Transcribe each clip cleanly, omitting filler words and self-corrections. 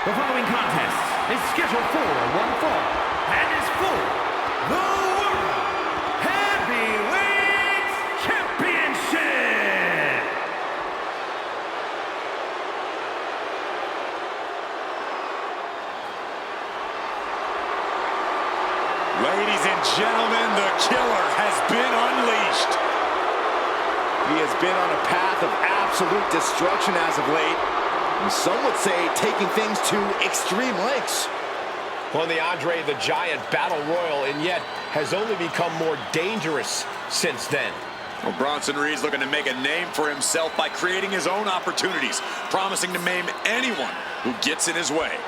The following contest is scheduled for one fall and is for the World Heavyweight Championship. Ladies and gentlemen, the killer has been unleashed. He has been on a path of absolute destruction as of late. And some would say taking things to extreme lengths. Won the Andre the Giant Battle Royal and yet has only become more dangerous since then. Well, Bronson Reed's looking to make a name for himself by creating his own opportunities, promising to maim anyone who gets in his way.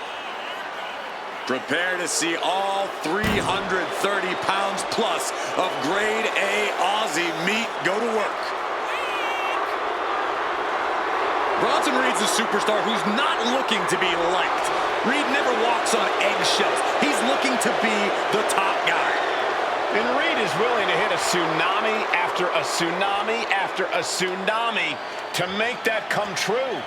Prepare to see all 330 pounds plus of grade A Aussie meat go to work. Bronson Reed's a superstar who's not looking to be liked. Reed never walks on eggshells. He's looking to be the top guy. And Reed is willing to hit a tsunami after a tsunami after a tsunami to make that come true.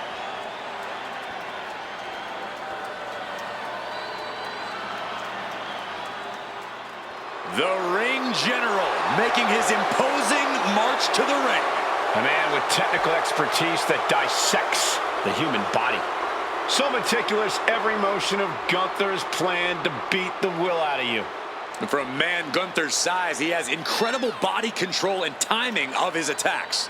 The ring general making his imposing march to the ring. A man with technical expertise that dissects the human body. So meticulous, every motion of Gunther's planned to beat the will out of you. And for a man Gunther's size, he has incredible body control and timing of his attacks.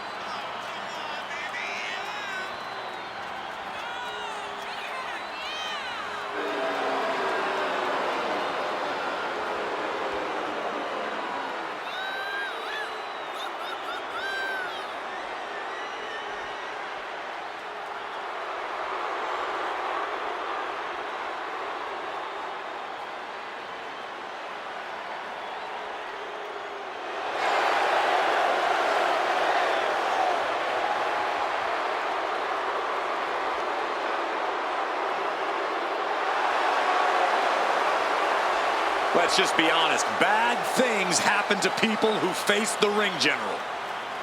Let's just be honest, bad things happen to people who face the ring general.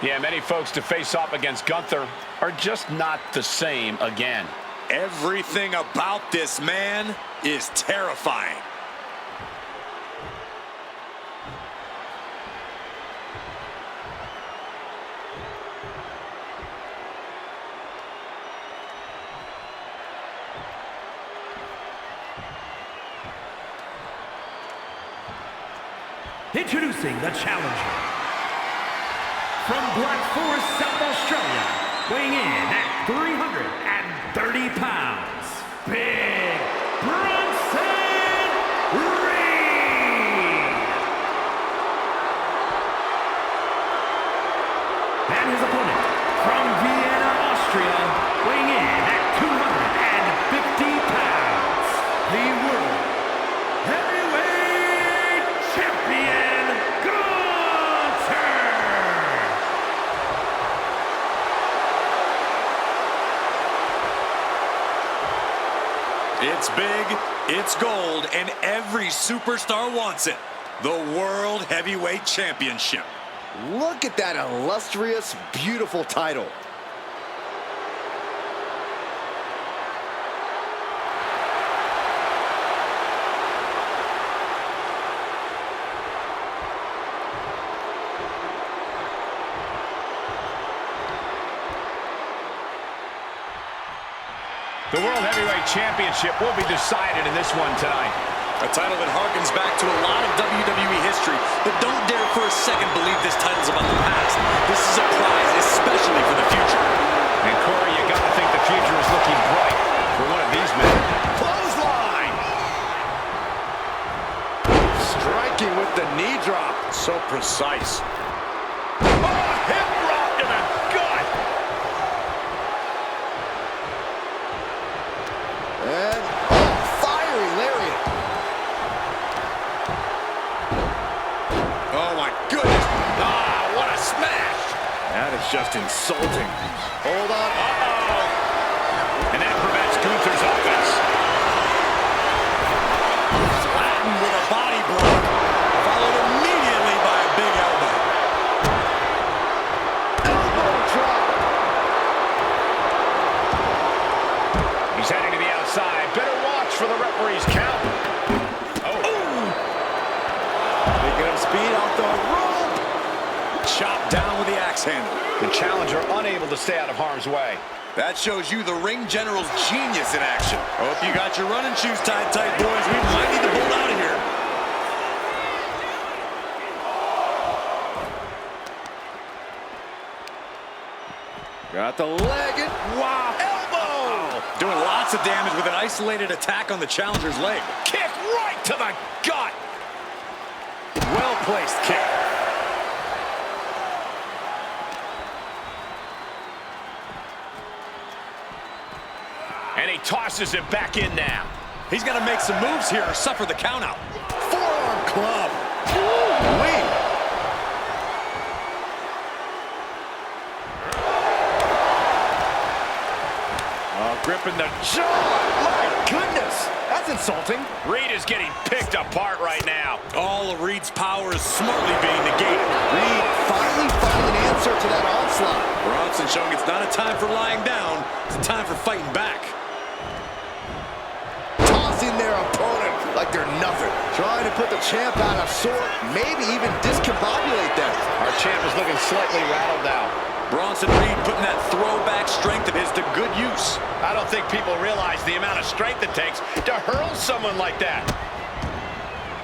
Yeah, many folks to face off against Gunther are just not the same again. Everything about this man is terrifying. Introducing the challenger. From Black Forest, South Australia, weighing in at 330 pounds, Big Bronson Reed. And his opponent, from Vienna, Austria, weighing in at 250 pounds, the World Heavyweight Champion. It's big, it's gold, and every superstar wants it. The World Heavyweight Championship. Look at that illustrious, beautiful title. The World Heavyweight Championship will be decided in this one tonight. A title that harkens back to a lot of WWE history, but don't dare for a second believe this title's about the past. This is a prize especially for the future. And Corey, you gotta think the future is looking bright for one of these men. Clothesline! Striking with the knee drop. So precise. Oh, hip drop to the gut! And fiery lariat. Oh my goodness. Ah, what a smash. That is just insulting. Hold on. Uh-oh. And that prevents Gunther's offense. Flattened with a body blow, followed immediately by a big elbow. Elbow drop. He's heading to the outside. Better watch for the referee's count. Picking up speed off the rope. Chopped down with the axe handle. The challenger unable to stay out of harm's way. That shows you the ring general's genius in action. Hope you got your running shoes tied tight, boys. We might need to pull out of here. Got the leg and wow, elbow! Doing lots of damage with an isolated attack on the challenger's leg. Kick right to the gut. Well-placed kick. And he tosses it back in now. He's got to make some moves here or suffer the countout. Forearm club. Ooh-wee. Gripping the jaw. My goodness. That's insulting. Reed is getting picked apart right now. All of Reed's power is smartly being negated. Reed finally found an answer to that onslaught. Bronson showing it's not a time for lying down. It's a time for fighting back. Tossing their opponent like they're nothing. Trying to put the champ out of sort, maybe even discombobulate them. Our champ is looking slightly rattled now. Bronson Reed putting that throwback strength of his to good use. I don't think people realize the amount of strength it takes to hurl someone like that.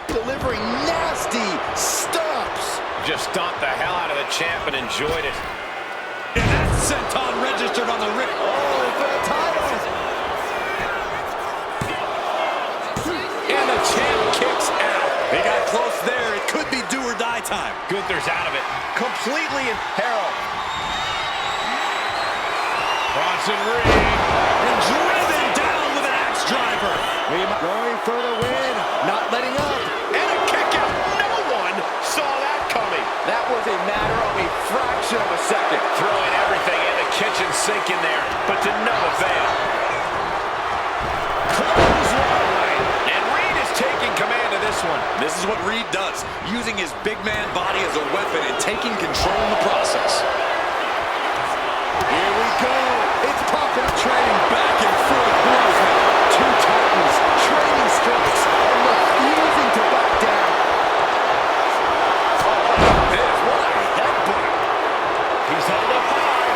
Delivering nasty stomps. Just stomped the hell out of the champ and enjoyed it. And that senton registered on the wrist. Oh, for the title. And the champ kicks out. He got close there. It could be do or die time. Gunther's out of it. Completely in peril. Bronson Reed. And driven down with an axe driver. Going for the win. Not letting up. And a kick out. No one saw that coming. That was a matter of a fraction of a second. Throwing everything in the kitchen sink in there, but to no avail. Clothesline. And Reed is taking command of this one. This is what Reed does, using his big man body as a weapon and taking control in the process. Here we go. It's popping up, trading back and forth blows now. Two titans trading strikes and refusing to back down. What a headbutt. He's held up high.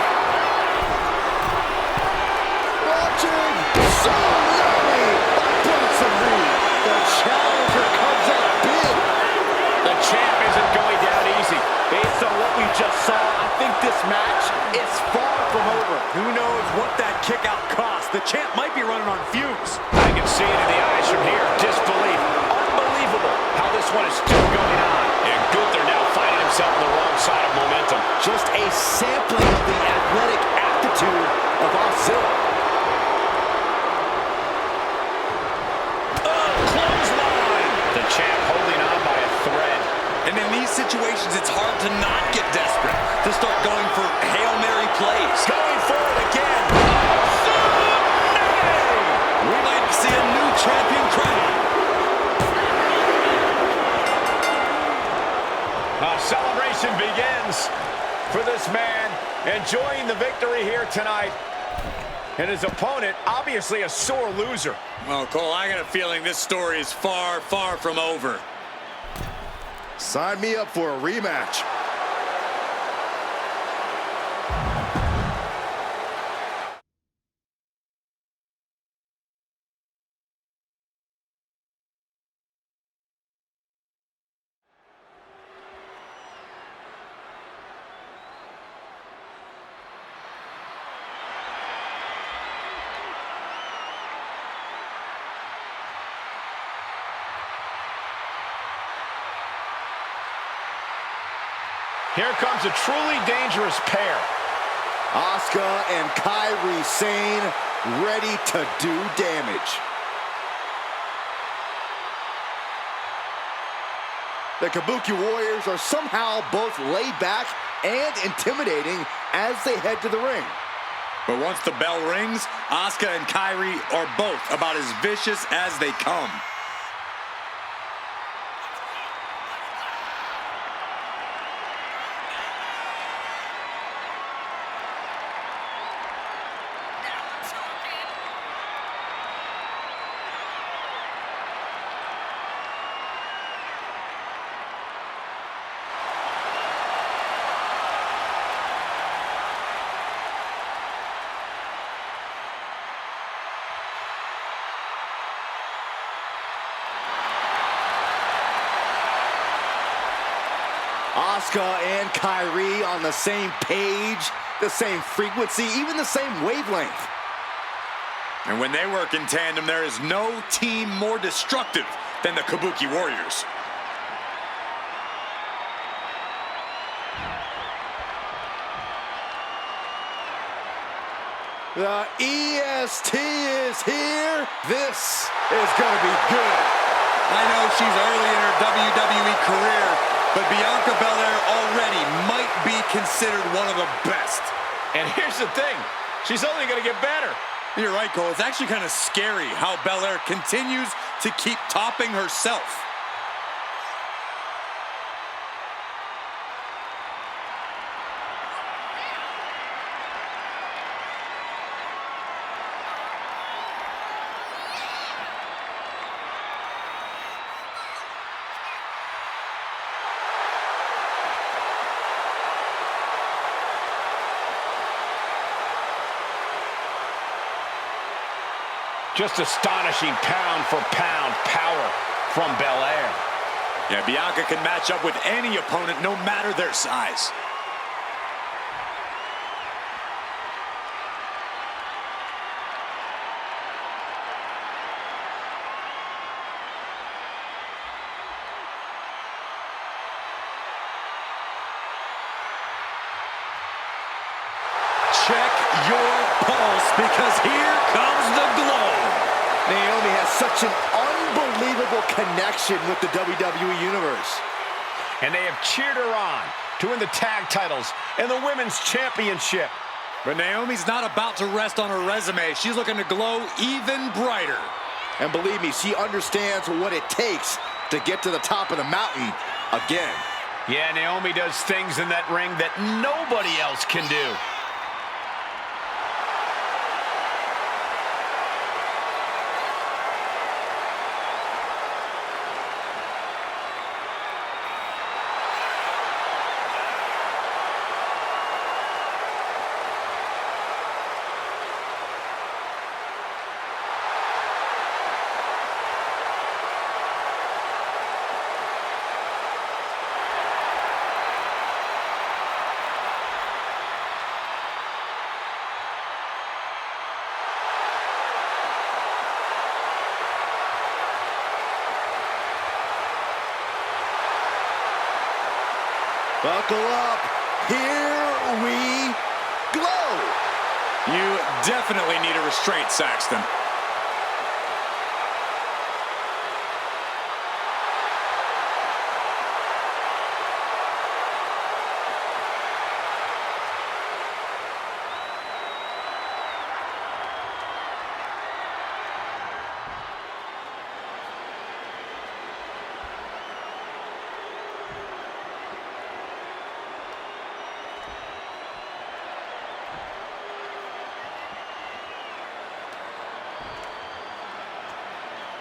Watching tsunami by Bronson Reed. The challenger comes out big. The champ isn't going down easy. Based on what we just saw, I think this match is far from over. Who knows what that kick out cost? The champ might be running on fumes. I can see it in the eyes from here. Disbelief. Unbelievable how this one is still going on. And Gunther now finding himself on the wrong side of momentum. Just a sampling of the athletic aptitude of Ozilla. Clothesline. The champ holding on by a thread. And in these situations, it's hard to not get desperate, to start going for Hail Mary plays. Going for it again. We might see a new champion crown. Celebration begins for this man, enjoying the victory here tonight. And his opponent, obviously a sore loser. Well, Cole, I got a feeling this story is far, far from over. Sign me up for a rematch. Here comes a truly dangerous pair. Asuka and Kairi Sane ready to do damage. The Kabuki Warriors are somehow both laid back and intimidating as they head to the ring. But once the bell rings, Asuka and Kairi are both about as vicious as they come. Asuka and Kyrie on the same page, the same frequency, even the same wavelength. And when they work in tandem, there is no team more destructive than the Kabuki Warriors. The EST is here. This is going to be good. I know she's early in her WWE career, but Bianca Belair already might be considered one of the best. And here's the thing, she's only going to get better. You're right, Cole. It's actually kind of scary how Belair continues to keep topping herself. Just astonishing pound-for-pound power from Belair. Yeah, Bianca can match up with any opponent, no matter their size. Check your pulse, because here comes the glow. Naomi has such an unbelievable connection with the WWE Universe. And they have cheered her on to win the tag titles and the women's championship. But Naomi's not about to rest on her resume. She's looking to glow even brighter. And believe me, she understands what it takes to get to the top of the mountain again. Yeah, Naomi does things in that ring that nobody else can do. Buckle up. Here we glow. You definitely need a restraint, Saxton.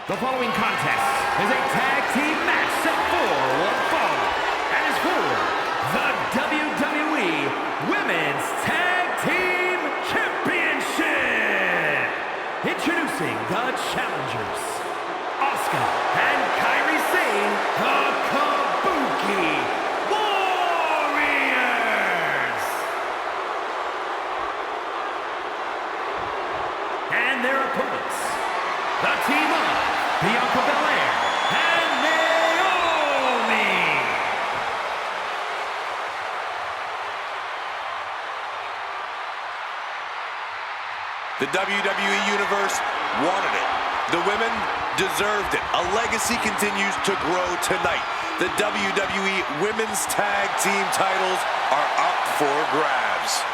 The following contest is a tag team match set for one fall and is for the WWE Women's Tag Team Championship. Introducing the challengers, Asuka and Kyrie Sane, the Kabuki Warriors. And their opponents, the team of Bianca Belair and Naomi. The WWE Universe wanted it. The women deserved it. A legacy continues to grow tonight. The WWE Women's Tag Team titles are up for grabs.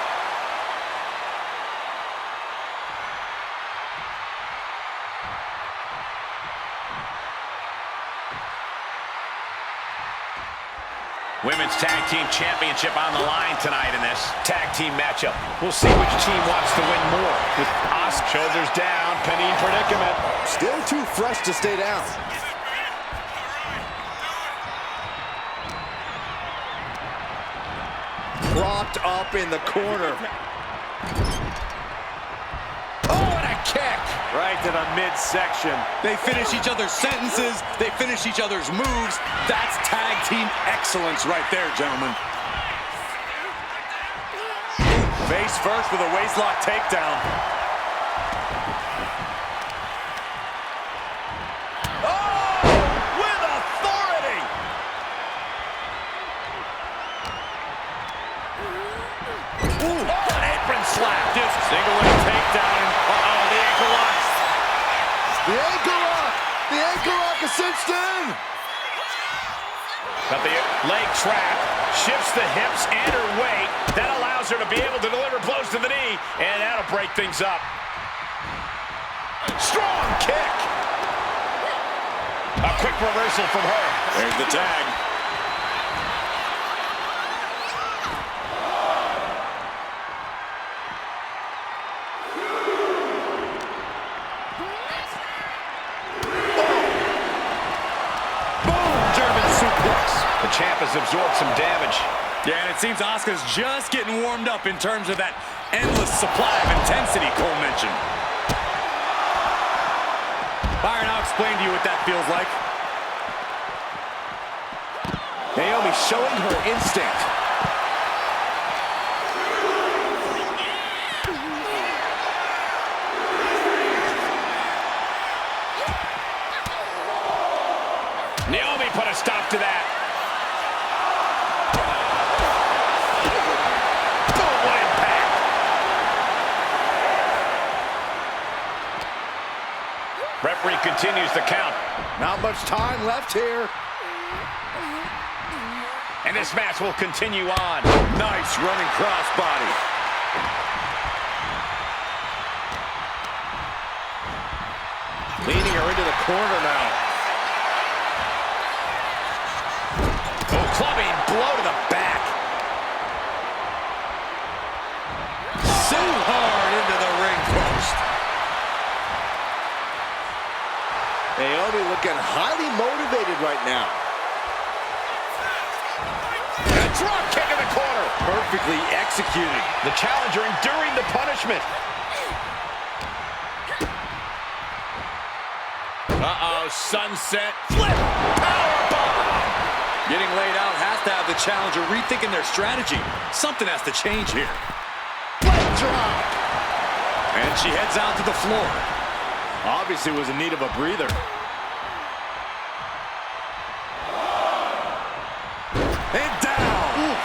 Women's Tag Team Championship on the line tonight in this tag team matchup. We'll see which team wants to win more. With Asuka, shoulders down, pinning predicament. Still too fresh to stay down. Propped up in the corner. Oh, and a kick. Right to the midsection. They finish each other's sentences. They finish each other's moves. That's tag team excellence right there, gentlemen. Face first with a waistlock takedown. Oh, with authority. Ooh, an apron slap. Just single leg takedown. Uh-oh, the ankle lock. The ankle lock. The ankle lock is cinched in. But the leg trap shifts the hips and her weight. That allows her to be able to deliver blows to the knee, and that'll break things up. Strong kick. A quick reversal from her. There's the tag. The champ has absorbed some damage. Yeah, and it seems Asuka's just getting warmed up in terms of that endless supply of intensity Cole mentioned. Byron, I'll explain to you what that feels like. Naomi showing her instinct. Naomi put a stop to that. Boom, what impact. Referee continues the count. Not much time left here. And this match will continue on. Nice running crossbody. Leading her into the corner now. Clubbing blow to the back. So hard into the ring post. Naomi looking highly motivated right now. A drop kick in the corner. Perfectly executed. The challenger enduring the punishment. Uh-oh, sunset flip. Powerbomb. Getting laid out has to have the challenger rethinking their strategy. Something has to change here. Leg drop. And she heads out to the floor. Obviously was in need of a breather. And down. Oof.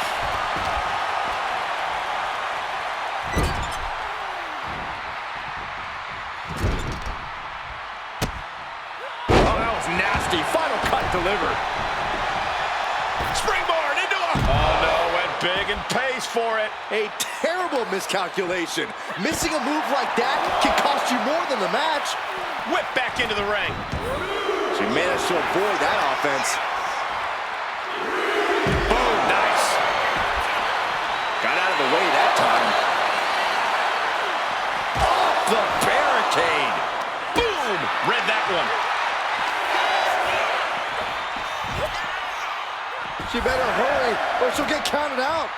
Oh, that was nasty. Final cut delivered. Springboard into a... Oh, no, went big and pays for it. A terrible miscalculation. Missing a move like that can cost you more than the match. Whip back into the ring. She managed to avoid that offense. Boom, nice. Got out of the way that time. Off the barricade. Boom, read that one. She better hurry or she'll get counted out.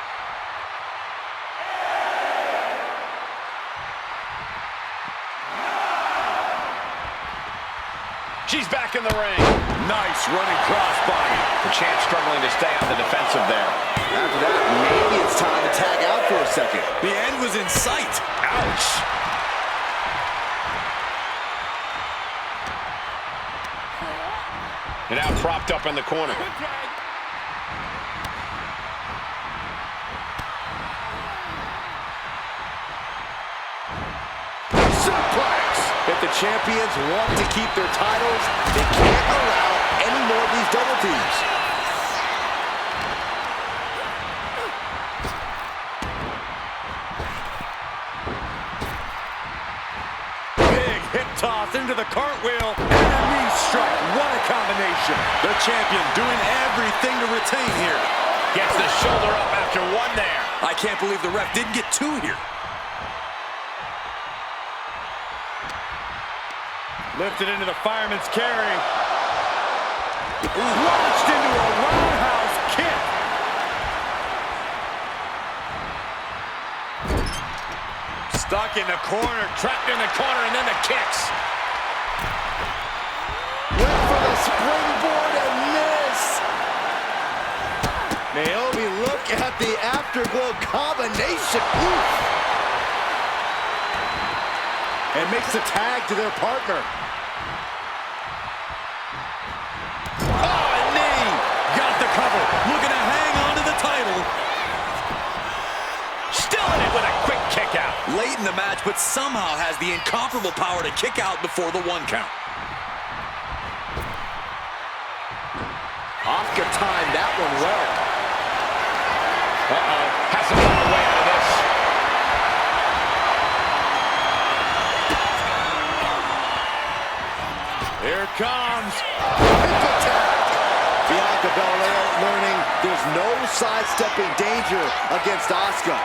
She's back in the ring. Nice running crossbody. The champ struggling to stay on the defensive there. After that, maybe it's time to tag out for a second. The end was in sight. Ouch. And now propped up in the corner. Suplex. If the champions want to keep their titles, they can't allow any more of these double teams. Big hip toss into the cartwheel. And a knee strike. What a combination. The champion doing everything to retain here. Gets the shoulder up after one there. I can't believe the ref didn't get two here. Lifted into the fireman's carry. Launched into a roundhouse kick. Stuck in the corner, trapped in the corner, and then the kicks. Went for the springboard and missed. Naomi, look at the afterglow combination. Oof. And makes the tag to their partner. Oh, a knee. Got the cover. Looking to hang on to the title. Still in it with a quick kick out. Late in the match, but somehow has the incomparable power to kick out before the 1 count. Asuka timed that one well. Uh-oh. Has to find a way out of this. Here it comes. Hip attack. Bianca Belair learning there's no sidestepping danger against Asuka.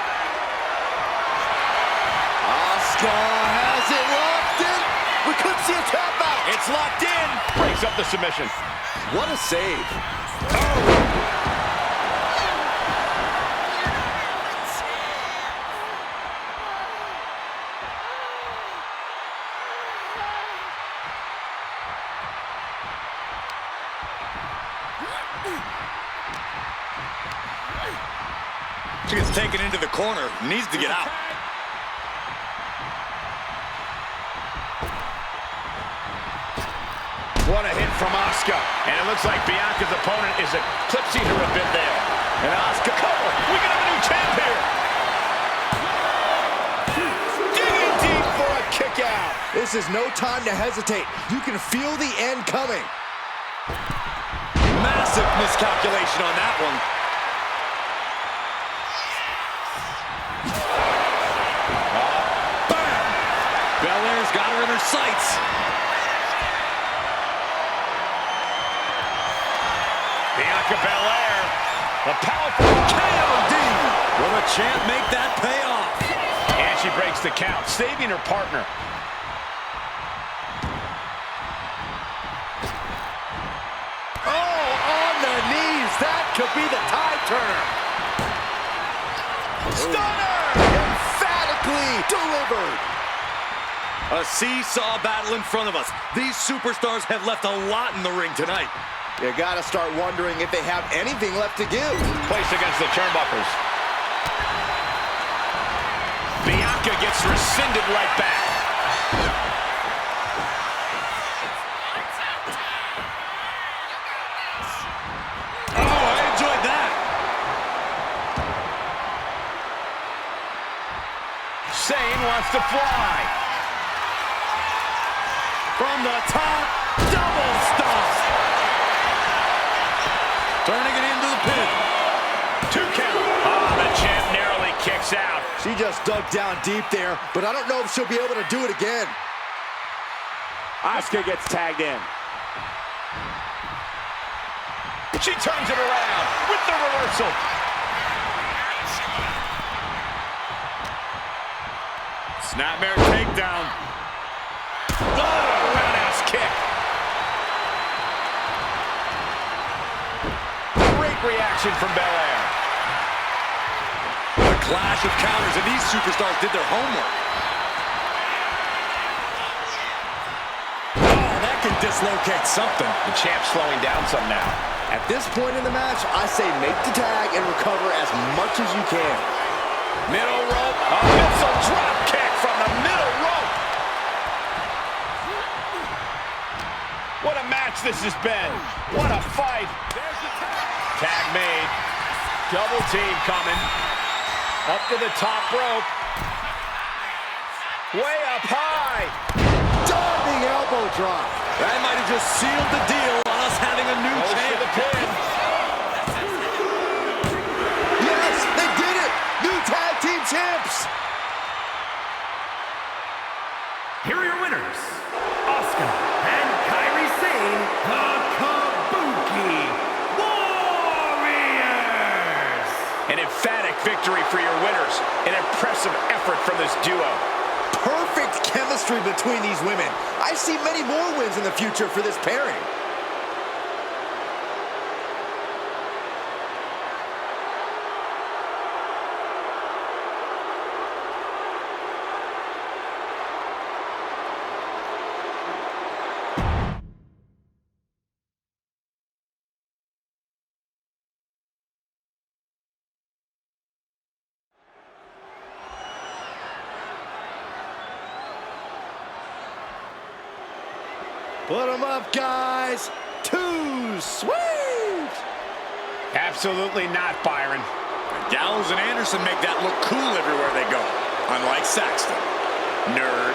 Asuka has it locked in. We could see a tap out. It's locked in. Breaks up the submission. What a save. She gets taken into the corner. Needs to get out. What a hit from Asuka. And it looks like Bianca's opponent is eclipsing her a bit there. And Asuka cover. We can have a new champ here. Digging deep for a kick out. This is no time to hesitate. You can feel the end coming. Massive miscalculation on that one. Bam! Belair's got her in her sights. Bianca Belair. A powerful KOD. Will the champ make that pay off? And she breaks the count, saving her partner. Oh, on the knees. That could be the tide turner. Stunner! Emphatically delivered. A seesaw battle in front of us. These superstars have left a lot in the ring tonight. You gotta start wondering if they have anything left to give. Placed against the turnbuckles. Bianca gets rescinded right back. Oh, I enjoyed that. Sane wants to fly. From the top, double stomp. Turning it into the pin. 2 count. Oh, the champ narrowly kicks out. She just dug down deep there, but I don't know if she'll be able to do it again. Asuka gets tagged in. She turns it around with the reversal. Snapmare takedown. Oh, roundhouse kick. Great reaction from Belair. A clash of counters, and these superstars did their homework. Oh, that can dislocate something. The champ's slowing down some now. At this point in the match, I say make the tag and recover as much as you can. Middle rope. A missile drop kick from the middle rope. What a match this has been. What a fight. Tag made. Double team coming. Up to the top rope. Way up high. Diving elbow drop. That might have just sealed the deal on us having a new Goes champ. for the pin. Yes, they did it. New tag team champs. Here are your winners, Asuka and Kairi Sane, the Kabuki Warriors. An emphatic victory for your winners. An impressive effort from this duo. Perfect chemistry between these women. I see many more wins in the future for this pairing. Put him up, guys. Too sweet. Absolutely not, Byron. Gallows and Anderson make that look cool everywhere they go. Unlike Saxton. Nerd.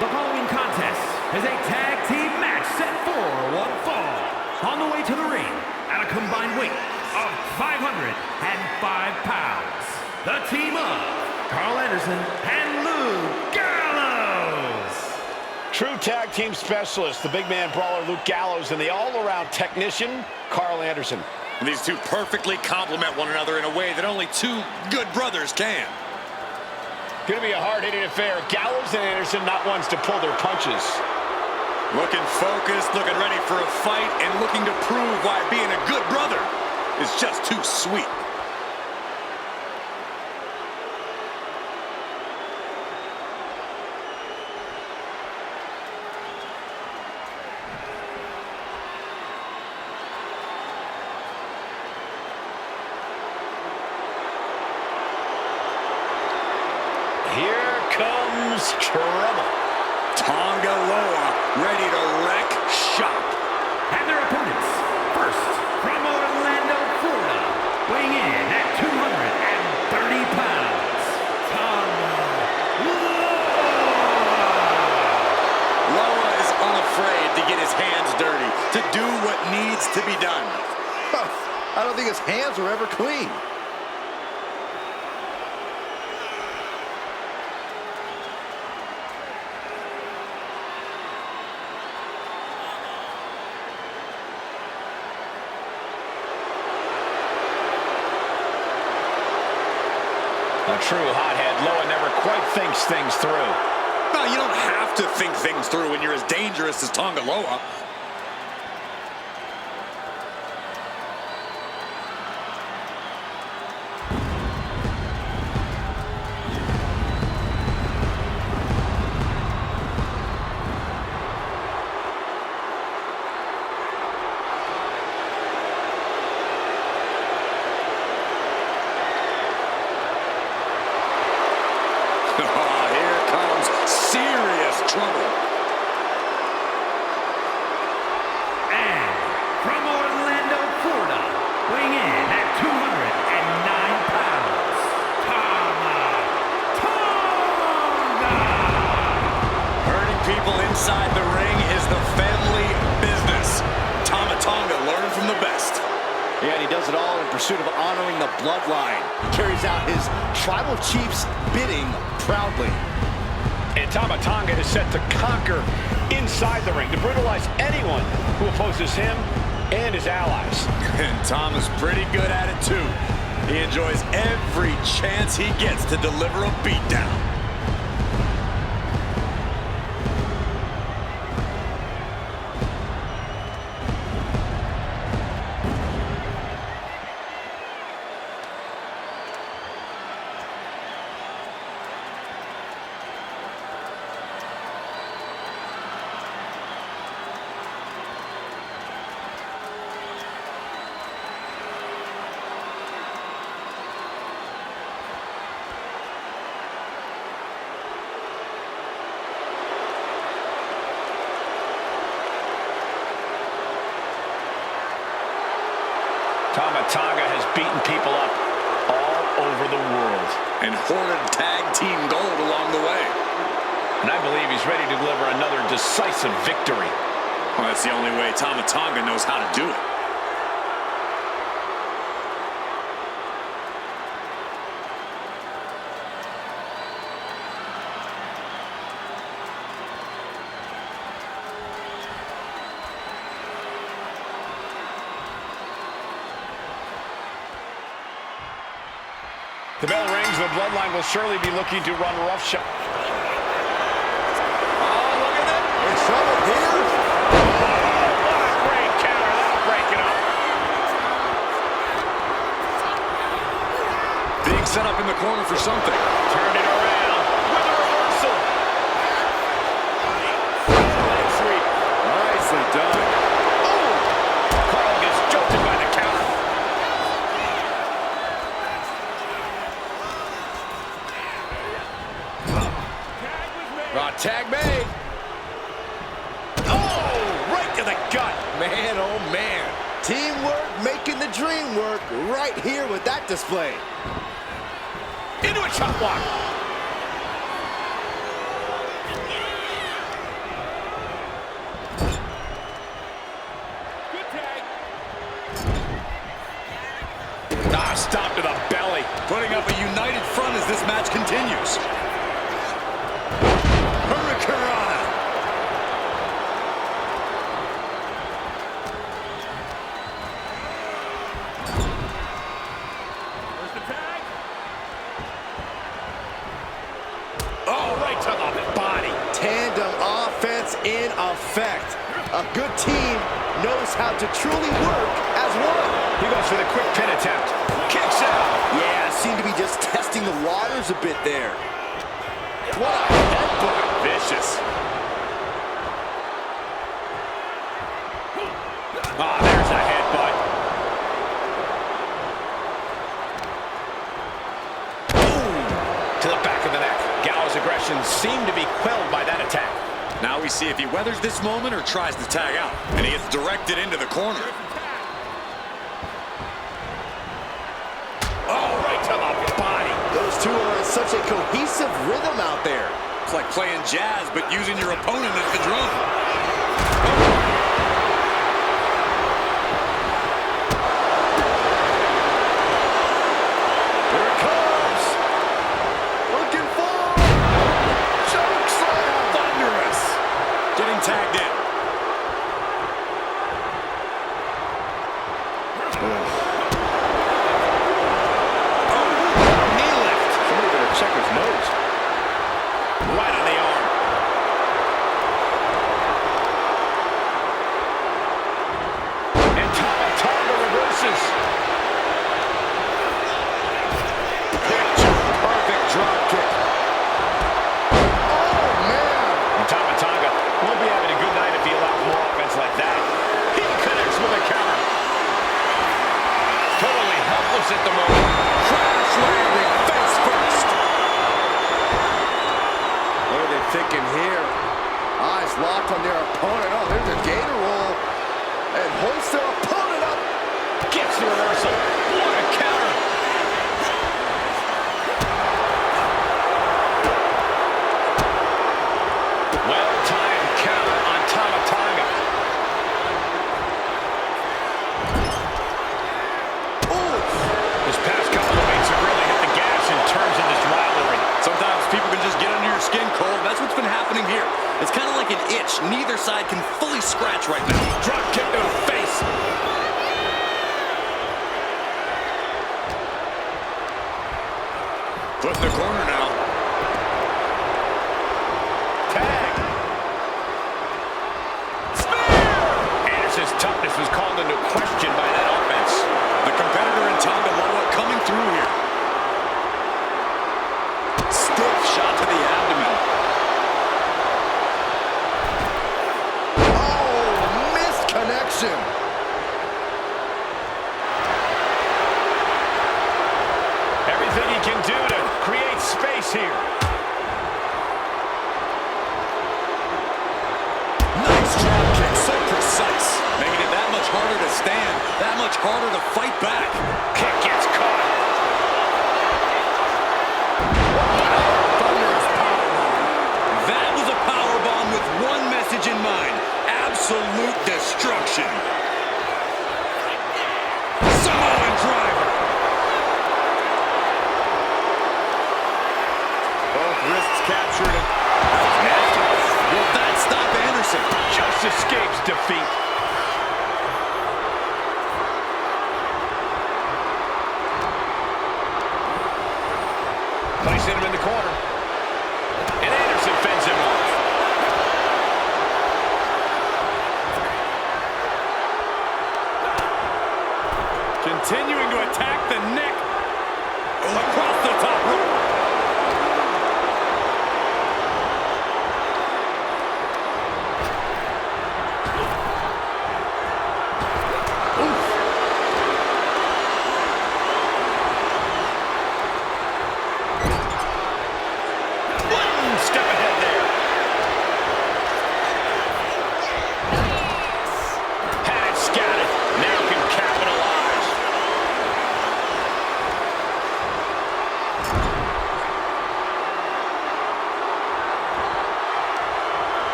The following contest is a tag team match set for one fall. On the way to the ring, at a combined weight of 505 pounds, the team of Carl Anderson and Luke Gallows. True tag team specialist, the big man brawler Luke Gallows, and the all-around technician, Carl Anderson. These two perfectly complement one another in a way that only two good brothers can. Gonna be a hard-hitting affair. Gallows and Anderson not ones to pull their punches. Looking focused, looking ready for a fight, and looking to prove why being a good brother is just too sweet. Here comes trouble. Tonga Loa ready to wreck shop. And their opponents, first from Orlando, Florida, weighing in at 230 pounds, Tonga Loa. Loa is unafraid to get his hands dirty, to do what needs to be done. I don't think his hands were ever clean. A true hothead, Loa never quite thinks things through. No, you don't have to think things through when you're as dangerous as Tonga Loa. Here comes serious trouble. And from Orlando, Florida, weighing in at 209 pounds, Tonga. Hurting people inside the ring is the family business. Tonga learned from the best. Yeah, and he does it all in pursuit of honoring the bloodline. He carries out his tribal chief's bidding proudly. And Tonga is set to conquer inside the ring, to brutalize anyone who opposes him and his allies. And Tom is pretty good at it too. He enjoys every chance he gets to deliver a beatdown. Tonga has beaten people up all over the world. And hoarded tag team gold along the way. And I believe he's ready to deliver another decisive victory. Well, that's the only way Tonga knows how to do it. The bell rings. The bloodline will surely be looking to run roughshod. Oh, look at it. In trouble here. What a great counter. That'll break it up. Being set up in the corner for something. Turned it around with a reversal. Leg sweep. Nice man, oh, man. Teamwork making the dream work right here with that display. Into a chop block. Stop to the belly. Putting up a united front as this match continues. Hurricanrana. Where's the tag? Oh, right to the body. Tandem offense in effect. A good team knows how to truly work as one. He goes for the quick pin attempt. Kicks out. Yeah, seemed to be just testing the waters a bit there. What a headbutt. Vicious. Oh, there's a headbutt. Boom! To the back of the neck. Gallows' aggression seemed to be quelled by that attack. Now we see if he weathers this moment or tries to tag out. And he gets directed into the corner. Oh, right to the body. Those two are in such a cohesive rhythm out there. It's like playing jazz, but using your opponent as the drum. Here it comes. Looking for choke slam. Thunderous. Getting tagged in. Check his nose. Right on the arm. And Tonga reverses. Picture perfect drop kick. Oh, man. And Tonga won't be having a good night if he allows more offense like that. He connects with a counter. Totally helpless at the moment. Crash landing face first. What are they thinking here? Eyes locked on their opponent. Oh, there's a gator roll. And hoists their opponent up. Gets the reversal. What a counter. Well-timed counter on Tonga. This past couple of weeks have really hit the gas in terms of this rivalry. Sometimes people can just get under your skin, Cole. That's what's been happening here. It's kind of like an itch. Neither side can fully scratch right now. Drop kick to the face. Put in the corner now. Tag. Spear! Anderson's toughness was called into question by that offense. The competitor in Tonga Loa coming through here. Stiff shot to the abdomen. Oh, missed connection. Everything he can do to create space here. Nice drop kick, so precise. Making it that much harder to stand, that much harder to fight back. Kick gets caught. Thunderous powerbomb. That was a powerbomb with one message in mind. Absolute destruction. Samoan driver. Both wrists captured. Will that stop Anderson? Just escapes defeat. Placing him in the corner. And Anderson fends him off. Continuing to attack the neck. Across the top rope.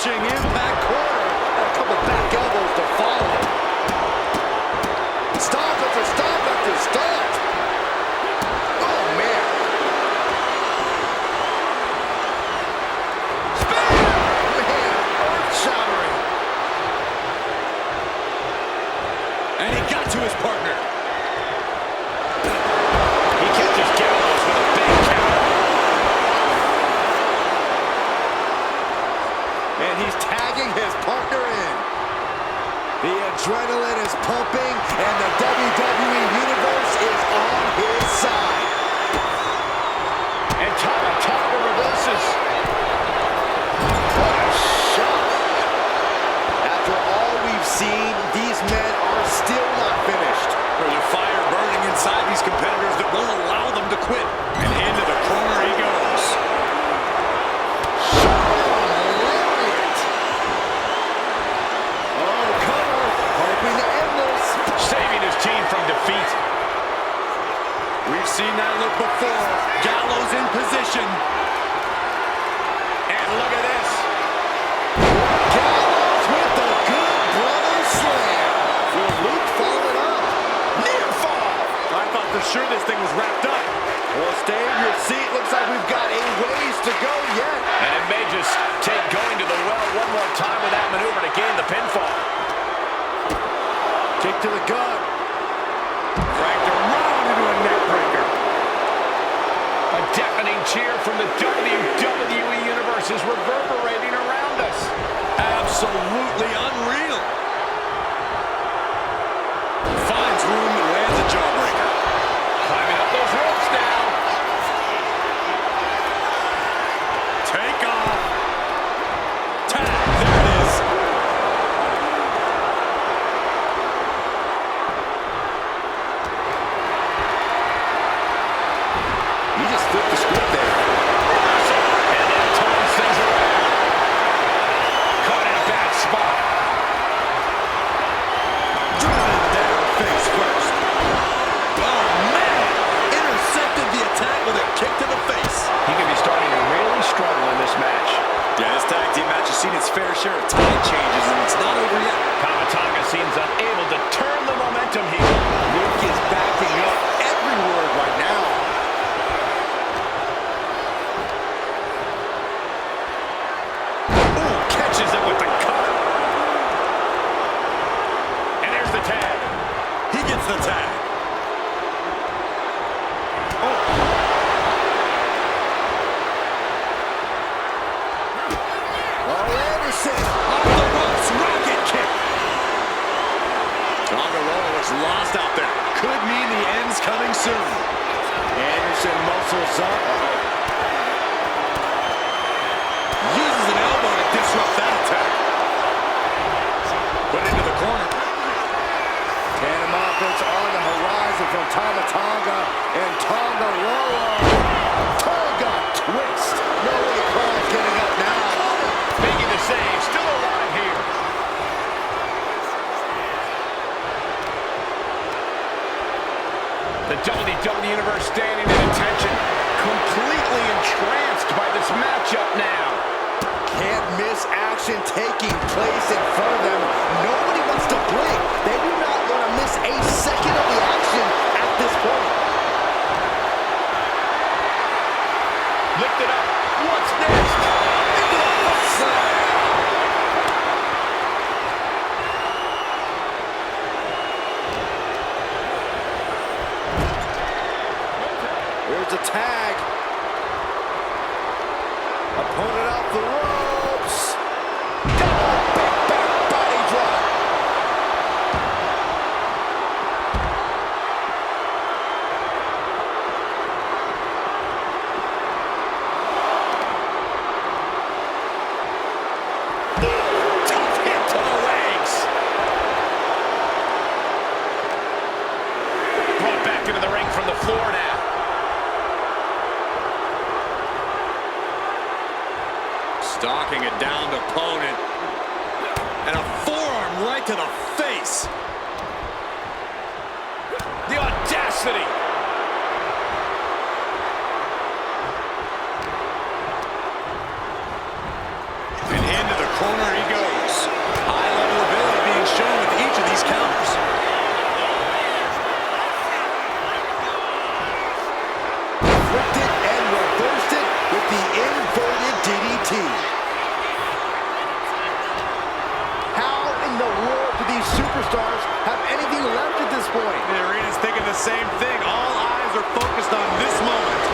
Crushing impact corner. And a couple back elbows to follow. Stop after stop after stop. Oh, man. Spear! Man, earth-shattering. And he got to his partner. He catches Gallows with a big counter. And he's tagging his partner in. The adrenaline is pumping, and the WWE Universe is on his side. And Tonga reverses. What a shot. After all we've seen, these men are still not finished. There's a fire burning inside these competitors that won't allow them to quit. And into the corner he goes. Lariat. Oh, cover. Hoping to end this. Saving his team from defeat. We've seen that look before. Gallows in position. And look at this. Gallows with the good brother slam. Will Luke follow it up? Near fall. I thought for sure this thing was wrapped up. Well, stay in your seat. Looks like we've got a ways to go yet. And it may just take going to the well one more time with that maneuver to gain the pinfall. Kick to the gut. Cracked around into a neck breaker. A deafening cheer from the WWE Universe is reverberating around us. Absolutely unreal. Finds room and lands a jawbreaker. Climbing up those ropes now. Take off. Tag. There it is. You just flipped the script there. And then turns things around. Caught in a bad spot. Driven down face first. Oh, man. Intercepted the attack with a kick to the face. He could be starting to really struggle in this match. Yeah, this tag team match has seen its fair share of tide changes, and it's not over yet. Tonga seems unable to turn the momentum here. Luke is backing up every word right now. Ooh, catches it with the cutter. And there's the tag. He gets the tag. Oh, Anderson. Off the ropes, rocket kick. Tonga looks lost out there. Could mean the end's coming soon. Anderson muscles up. Uses an elbow to disrupt that attack. Put into the corner. Tandem offense on the horizon from Tonga and Tonga Tonga twist. No way Carl's getting up now. Making the save. Still alive here. The WWE Universe standing at attention. Completely entranced by this matchup now. Can't miss action taking place in front of them. Nobody wants to blink. They do not want to miss a second of the action at this point. Lift it up. What's next? Into the foot slam. There's a tag. Opponent off the ropes. Double back body drop. Tough hit to the legs. Brought back into the ring from the floor now. Stalking a downed opponent. And a forearm right to the face. The audacity. And into the corner he goes. High-level ability being shown with each of these counters. Flipped it and reversed it with the inverted DDT. How in the world do these superstars have anything left at this point? The arena's thinking the same thing. All eyes are focused on this moment.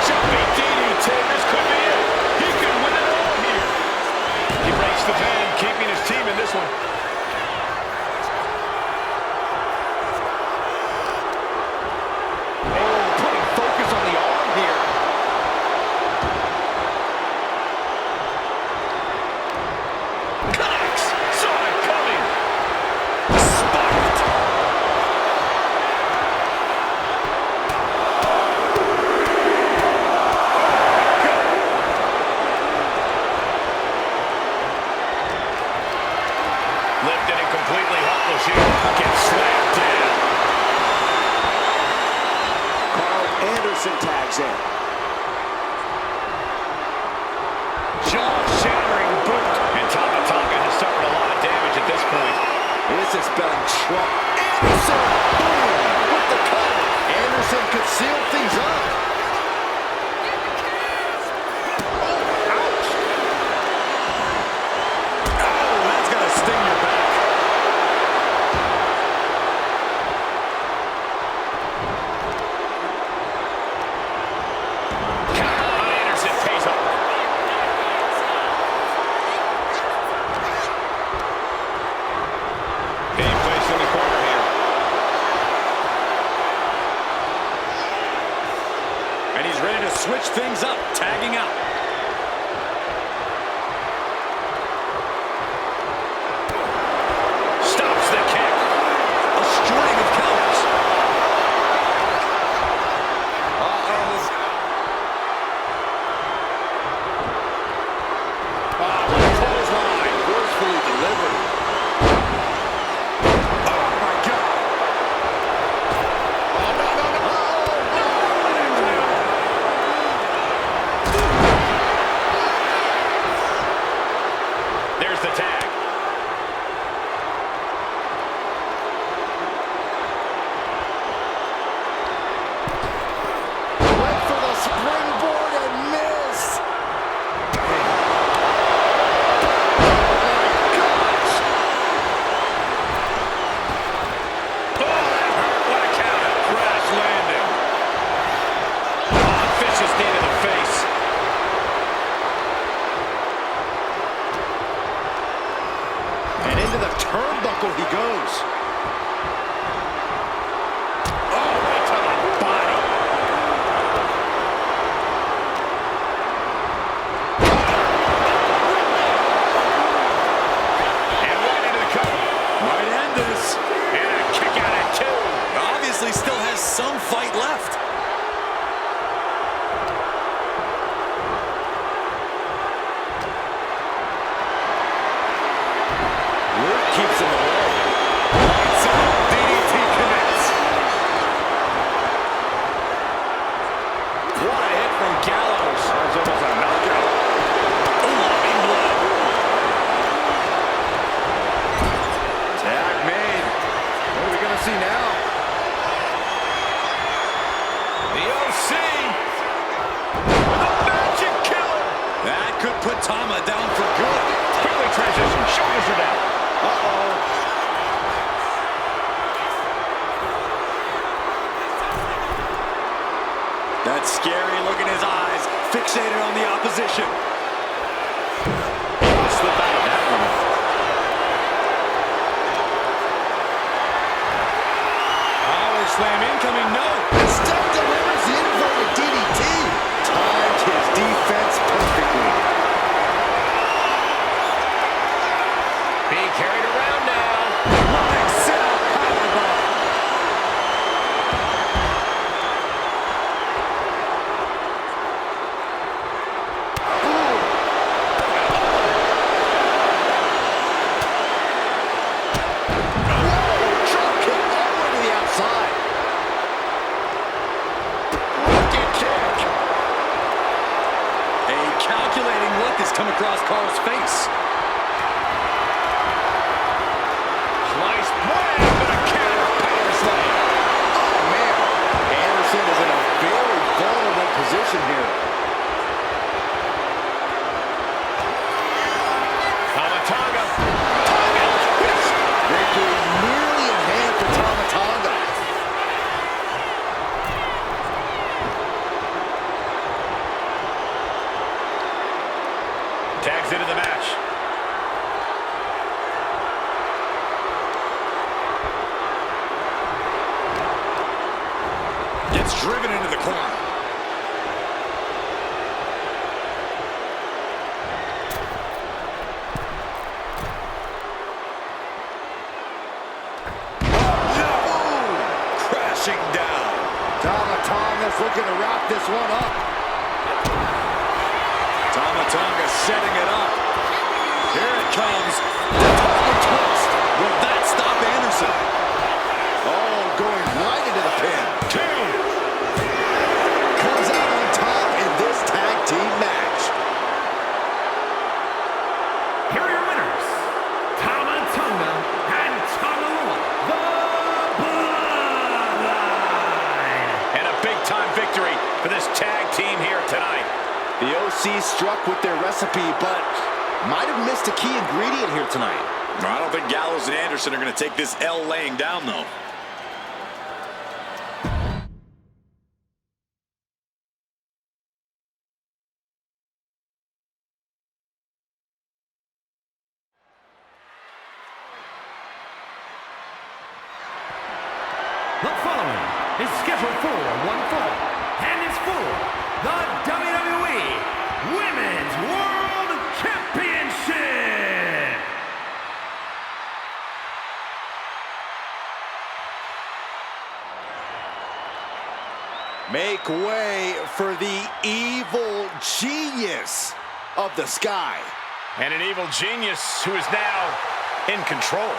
Jumping DDT. This could be it. He could win it all here. He breaks the pin, keeping his team in this one. Oh, putting focus on the arm here. Connects. Saw it coming. Spiked. Lifted and completely helpless here. Gets slammed down. Carl Anderson tags in. Jaw-shattering boot. And Tama Tonga has suffered a lot of damage at this point. This is spelling Trump. Anderson, boom, with the cover. Anderson could seal things up. Oh, ouch. Oh, that's gonna sting your back. Counter on Anderson pays off. Being placed in the corner here. And he's ready to switch things up, tagging out. Stops the kick. A string of counters. Clothesline, forcefully delivered. Oh, my God. Oh, no, no, no. There's the tag. Went for the springboard and missed. Oh, that hurt. What a counter. Crash landing. Oh, vicious knee to the face. And into the turnbuckle he goes. Oh, right to the body. And right into the cover. Might end this. And a kick out at two. Obviously still has some fight left. Luke keeps him away. So DDT connects. What a hit from Gallows. That was almost a knockout. Loving blood. Tag made. What are we going to see now? The OC. The magic killer. That could put Tama down for good. Quickly transition. Shoulders are down. Uh-oh. That's scary. Look at his eyes. Fixated on the opposition. Slip out of that one. Power slam incoming. No. Step delivers the inverted DDT. Timed his defense perfectly. Being carried around now. Running sit out powerbomb. Drop kick all the way to the outside. just come across Carl's face. Slice bread, but a counter power slam. Oh, man. Anderson is in a very vulnerable position here. Tonga. Tonga twist. Victory nearly in hand for Tonga. Tags into the match. Gets driven into the corner. Down. Tonga's looking to wrap this one up. Tonga setting it up. Here it comes. The Tonga twist. Will that stop Anderson? Oh, going right into the pin. Two. Comes out on top in this tag team match. Here are your winners, Tonga and Tonga the Bloodline. And a big-time victory for this tag team here tonight. The OC struck with their recipe, but might have missed a key ingredient here tonight. I don't think Gallows and Anderson are going to take this L laying down, though. The following is scheduled for one fall and is for the WWE Women's World Championship. Make way for the evil genius of the sky. And an evil genius who is now in control.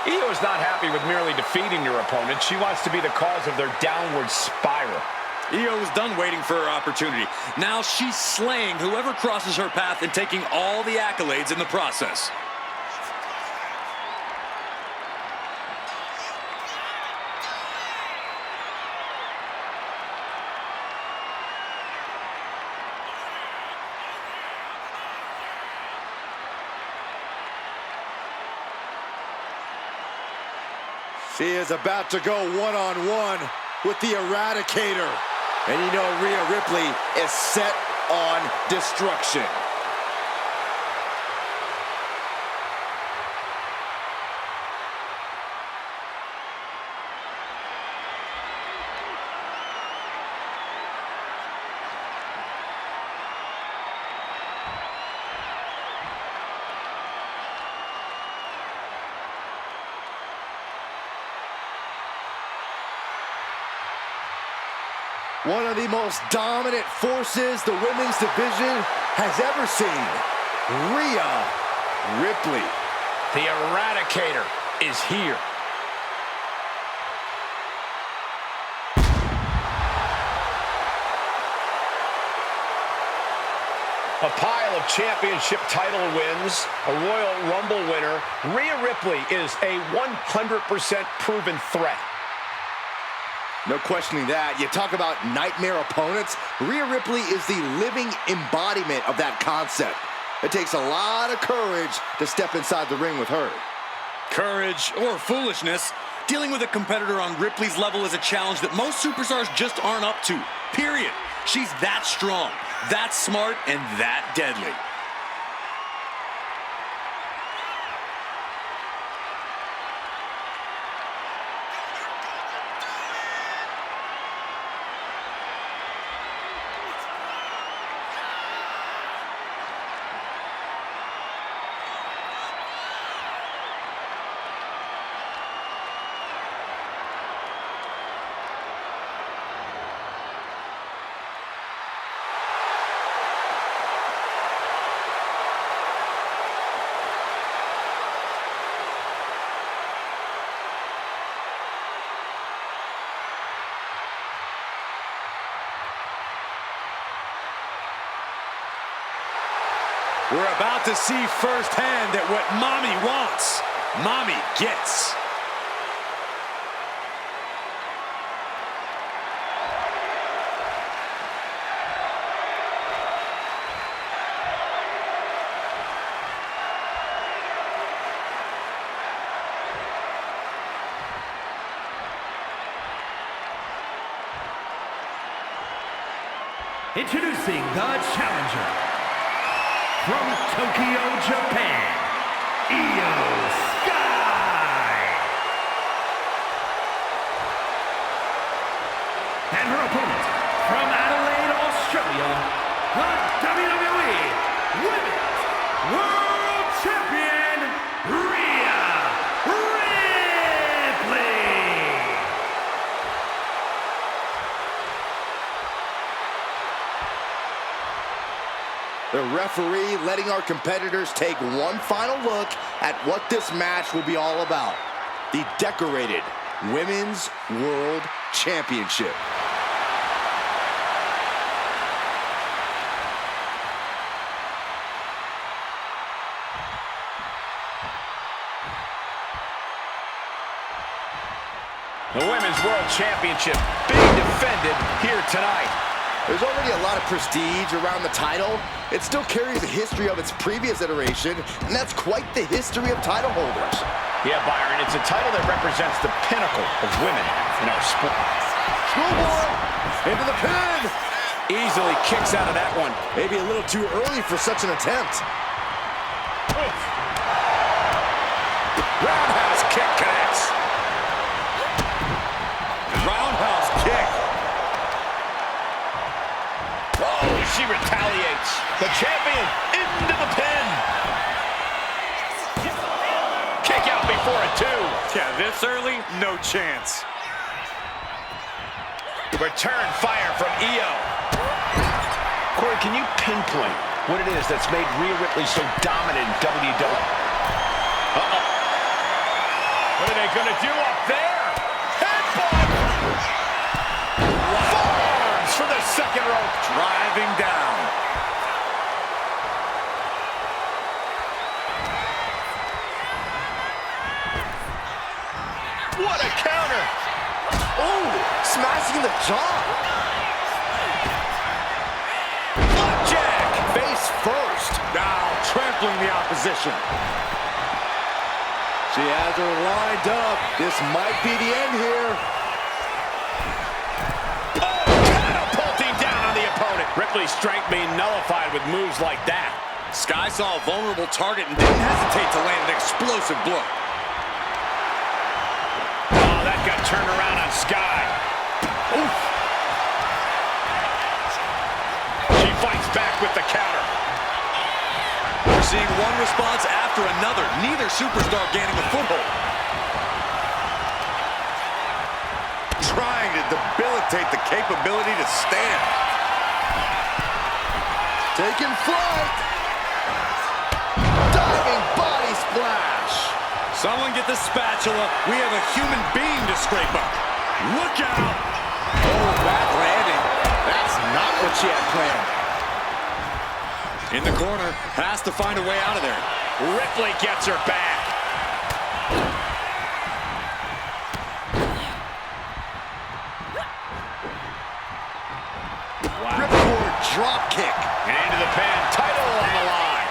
Io is not happy with merely defeating your opponent. She wants to be the cause of their downward spiral. Io is done waiting for her opportunity. Now she's slaying whoever crosses her path and taking all the accolades in the process. She is about to go one-on-one with the Eradicator. And you know Rhea Ripley is set on destruction. One of the most dominant forces the women's division has ever seen. Rhea Ripley. The Eradicator is here. A pile of championship title wins, a Royal Rumble winner. Rhea Ripley is a 100% proven threat. No questioning that. You talk about nightmare opponents. Rhea Ripley is the living embodiment of that concept. It takes a lot of courage to step inside the ring with her. Courage or foolishness, dealing with a competitor on Ripley's level is a challenge that most superstars just aren't up to. Period. She's that strong, that smart, and that deadly. We're about to see firsthand that what mommy wants, mommy gets. Introducing the challenger from Tokyo, Japan, Io Sky. And her opponent from Adelaide, Australia, the WWE Women's World Champion, Rhea Ripley. The referee letting our competitors take one final look at what this match will be all about. The decorated Women's World Championship. The Women's World Championship being defended here tonight. There's already a lot of prestige around the title. It still carries a history of its previous iteration, and that's quite the history of title holders. Yeah, Byron, it's a title that represents the pinnacle of women in our sport. Schoolboy into the pin. Easily kicks out of that one. Maybe a little too early for such an attempt. Roundhouse kick connects. Roundhouse kick. Oh, she retaliates. The champion into the pin. Kick out before a 2. Yeah, this early, no chance. Return fire from Io. Corey, can you pinpoint what it is that's made Rhea Ripley so dominant in WWE? Uh-oh. What are they going to do up there? Headbutt! Forearms for the second rope. Driving down. What a counter! Oh, smashing the jaw. Jack! Face first. Now trampling the opposition. She has her lined up. This might be the end here. Oh, catapulting down on the opponent. Ripley's strength being nullified with moves like that. Sky saw a vulnerable target and didn't hesitate to land an explosive blow. Oh, that got turned around on Sky. Oof. She fights back with the counter. We're seeing one response after another. Neither superstar gaining a foothold. Trying to debilitate the capability to stand. Taking flight. Diving body splash. Someone get the spatula. We have a human being to scrape up. Look out! Oh, bad landing. That's not what she had planned. In the corner, has to find a way out of there. Ripley gets her back. Wow. Ripcord drop kick. And into the pin. Title on the line.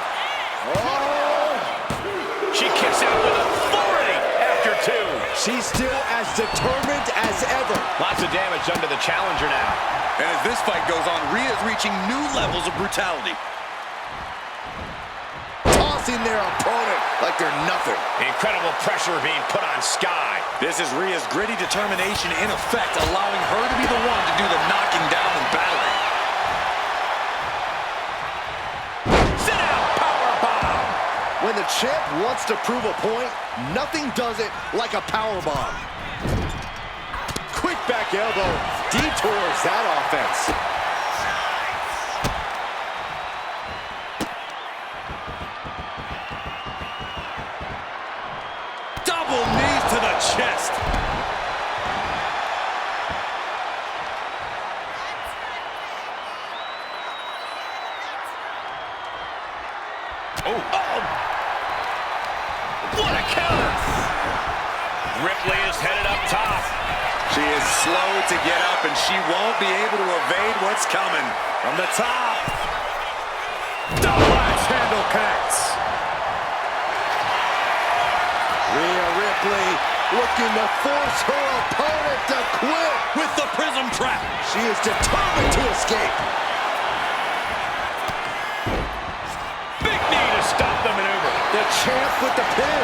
Oh! She kicks out with authority after 2. She's still as determined as ever. Lots of damage done to the challenger now. And as this fight goes on, Rhea's reaching new levels of brutality. Tossing their opponent like they're nothing. Incredible pressure being put on Sky. This is Rhea's gritty determination in effect, allowing her to be the one to do the knocking down and battling. Sit out, powerbomb. When the champ wants to prove a point, nothing does it like a powerbomb. Quick back elbow detours that offense. Double knees to the chest. What a counter! Ripley is headed up top. She is slow to get up, and she won't be able to evade what's coming. From the top. Double axe handle connects. Rhea Ripley looking to force her opponent to quit. With the prism trap. She is determined to escape. Big knee to stop the maneuver. The champ with the pin.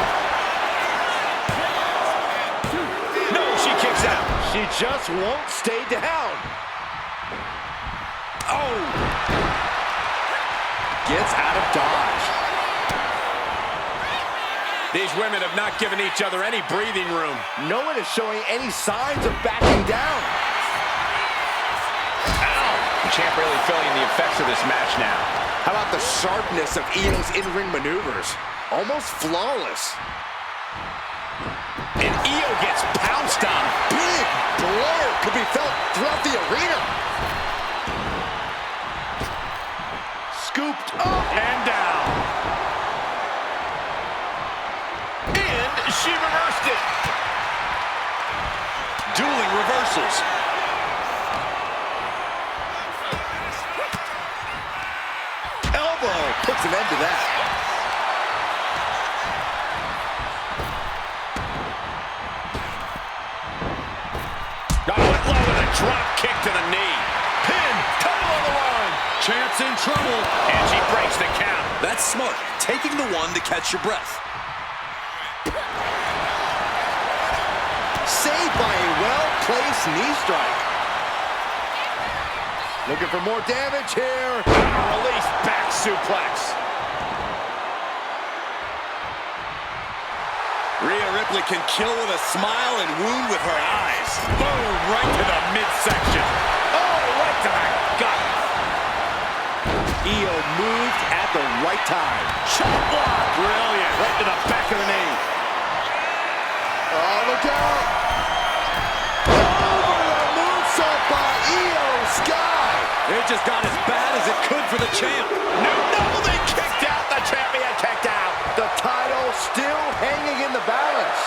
No, she kicks out. She just won't stay down. Oh! Gets out of dodge. These women have not given each other any breathing room. No one is showing any signs of backing down. Ow! The champ really feeling the effects of this match now. How about the sharpness of Io's in-ring maneuvers? Almost flawless. And Io gets pounced on. Big blow could be felt throughout the arena. Scooped up And down. And she reversed it. Dueling reversals. elbow puts an end to that. Went low with a drop kick to the knee. Pin, couple on the line. Champ's in trouble. And she breaks the count. That's smart. Taking the one to catch your breath. Saved by a well-placed knee strike. Looking for more damage here. Release back suplex. Rhea Ripley can kill with a smile and wound with her eyes. Boom, right to the midsection. Oh, right to the gut. Io moved at the right time. Chop block. Brilliant. Right to the back of the knee. Oh, look out. Over the moonsault by Io Sky. It just got as bad as it could for the champ. No, they kicked out. The champion kicked out. The title still hanging in the balance.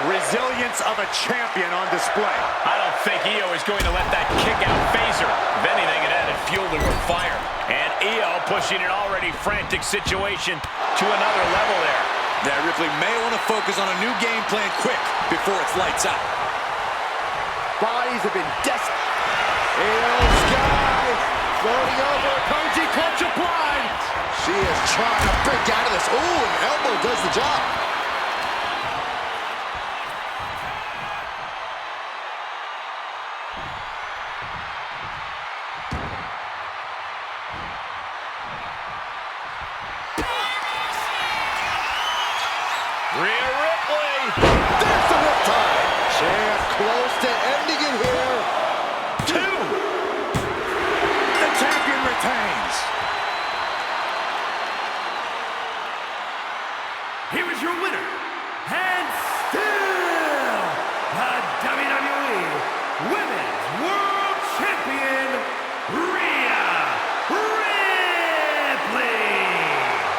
Resilience of a champion on display. I don't think Io is going to let that kick out phase her. If anything, it added fuel to her fire. And Io pushing an already frantic situation to another level there. That Ripley may want to focus on a new game plan quick before it's lights out. Bodies have been desperate. Io Sky floating over. Koji clutch applied. She is trying to break out of this. Ooh, an elbow does the job. Rhea Ripley. There's the riptide. Champ close to ending it here. 2. The champion retains. Here is your winner, and still the WWE Women's World Champion, Rhea Ripley.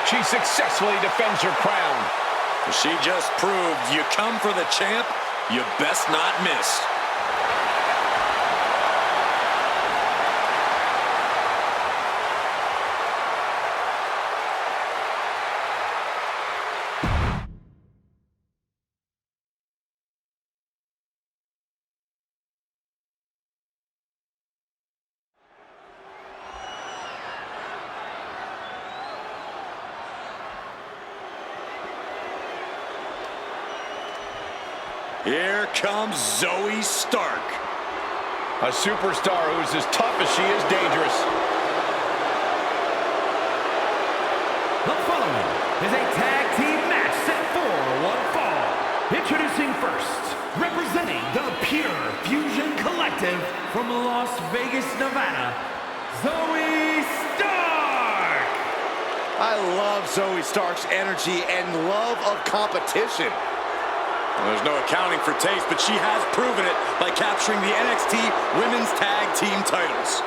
She successfully defends her crown. She just proved you come for the champ, you best not miss. Here comes Zoe Stark. A superstar who is as tough as she is dangerous. The following is a tag team match set for one fall. Introducing first, representing the Pure Fusion Collective from Las Vegas, Nevada, Zoe Stark. I love Zoe Stark's energy and love of competition. Well, there's no accounting for taste, but she has proven it by capturing the NXT Women's Tag Team titles.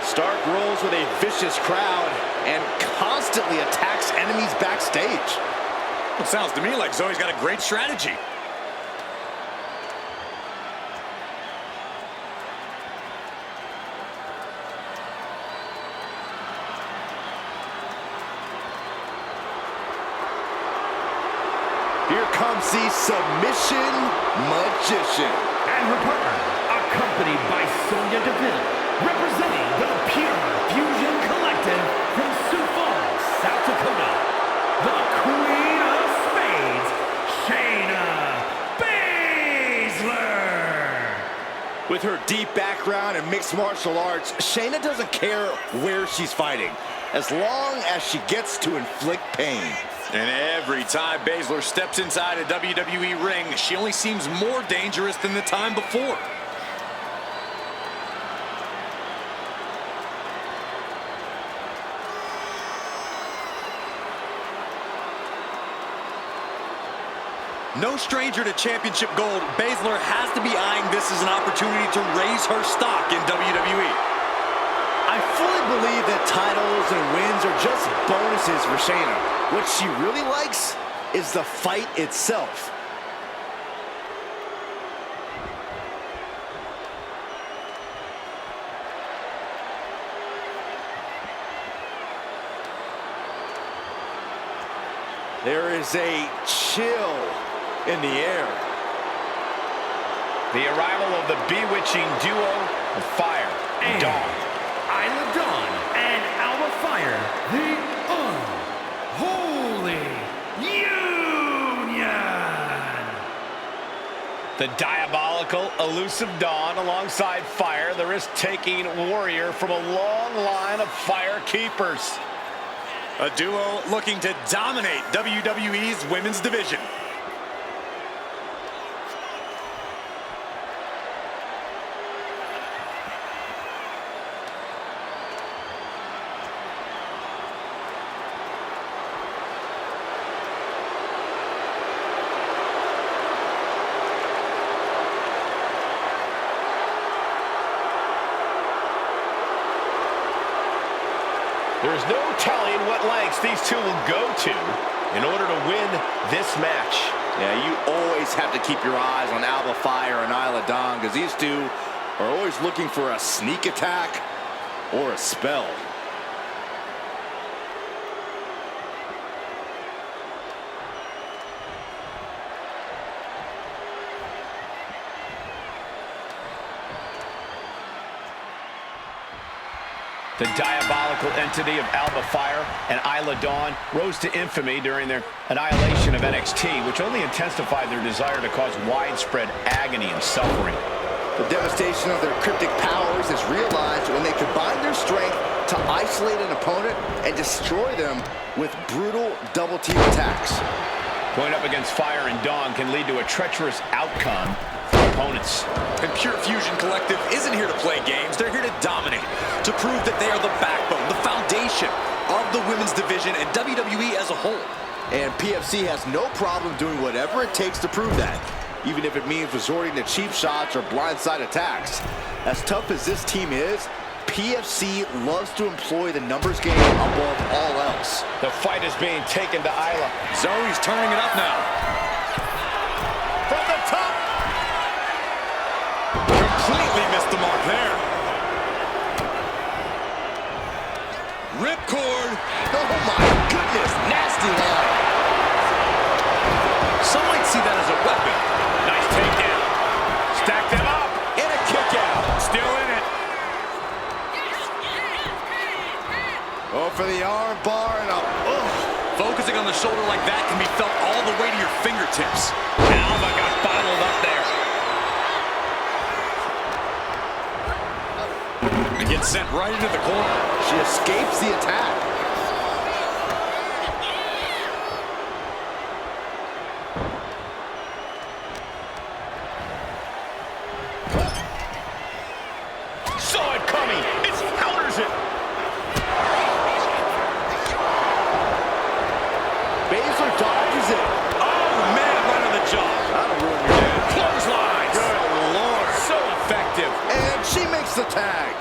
Stark rolls with a vicious crowd and constantly attacks enemies backstage. It sounds to me like Zoe's got a great strategy. Here comes the submission magician. And her partner, accompanied by Sonya Deville, representing the Pure Fusion Collective from Sioux Falls, South Dakota, the Queen of Spades, Shayna Baszler. With her deep background in mixed martial arts, Shayna doesn't care where she's fighting, as long as she gets to inflict pain. And every time Baszler steps inside a WWE ring, she only seems more dangerous than the time before. No stranger to championship gold, Baszler has to be eyeing this as an opportunity to raise her stock in WWE. I fully believe that titles and wins are just bonuses for Shayna. What she really likes is the fight itself. There is a chill in the air. The arrival of the bewitching duo of Fire and Dawn. Isla Dawn and Alba Fire, the Unholy Union. The diabolical, elusive Dawn alongside Fire, the risk-taking warrior from a long line of Fire keepers. A duo looking to dominate WWE's women's division. There's no telling what lengths these two will go to in order to win this match. Yeah, you always have to keep your eyes on Alba Fire and Isla Dawn, because these two are always looking for a sneak attack or a spell. The diabolical entity of Alba Fire and Isla Dawn rose to infamy during their annihilation of NXT, which only intensified their desire to cause widespread agony and suffering. The devastation of their cryptic powers is realized when they combine their strength to isolate an opponent and destroy them with brutal double-team attacks. Going up against Fire and Dawn can lead to a treacherous outcome for opponents. And Pure Fusion Collective isn't here to play games. They're here to dominate, to prove that they are the backbone, the foundation of the women's division and WWE as a whole. And PFC has no problem doing whatever it takes to prove that, even if it means resorting to cheap shots or blindside attacks. As tough as this team is, PFC loves to employ the numbers game above all else. The fight is being taken to Isla. Zoe's turning it up now. From the top. Completely missed the mark there. Ripcord. Oh my goodness, nasty line. Some might see that as a weapon. Nice takedown. Stacked him up. And a kick out. Still in it. Oh, for the arm bar and a... Focusing on the shoulder like that can be felt all the way to your fingertips. Alba got bottled up there. And gets sent right into the corner. She escapes the attack. Saw it coming. It counters it. Baszler dodges it. Oh, man, right on the jaw. That'll ruin your day. Clotheslines. Good Lord. So effective. And she makes the tag.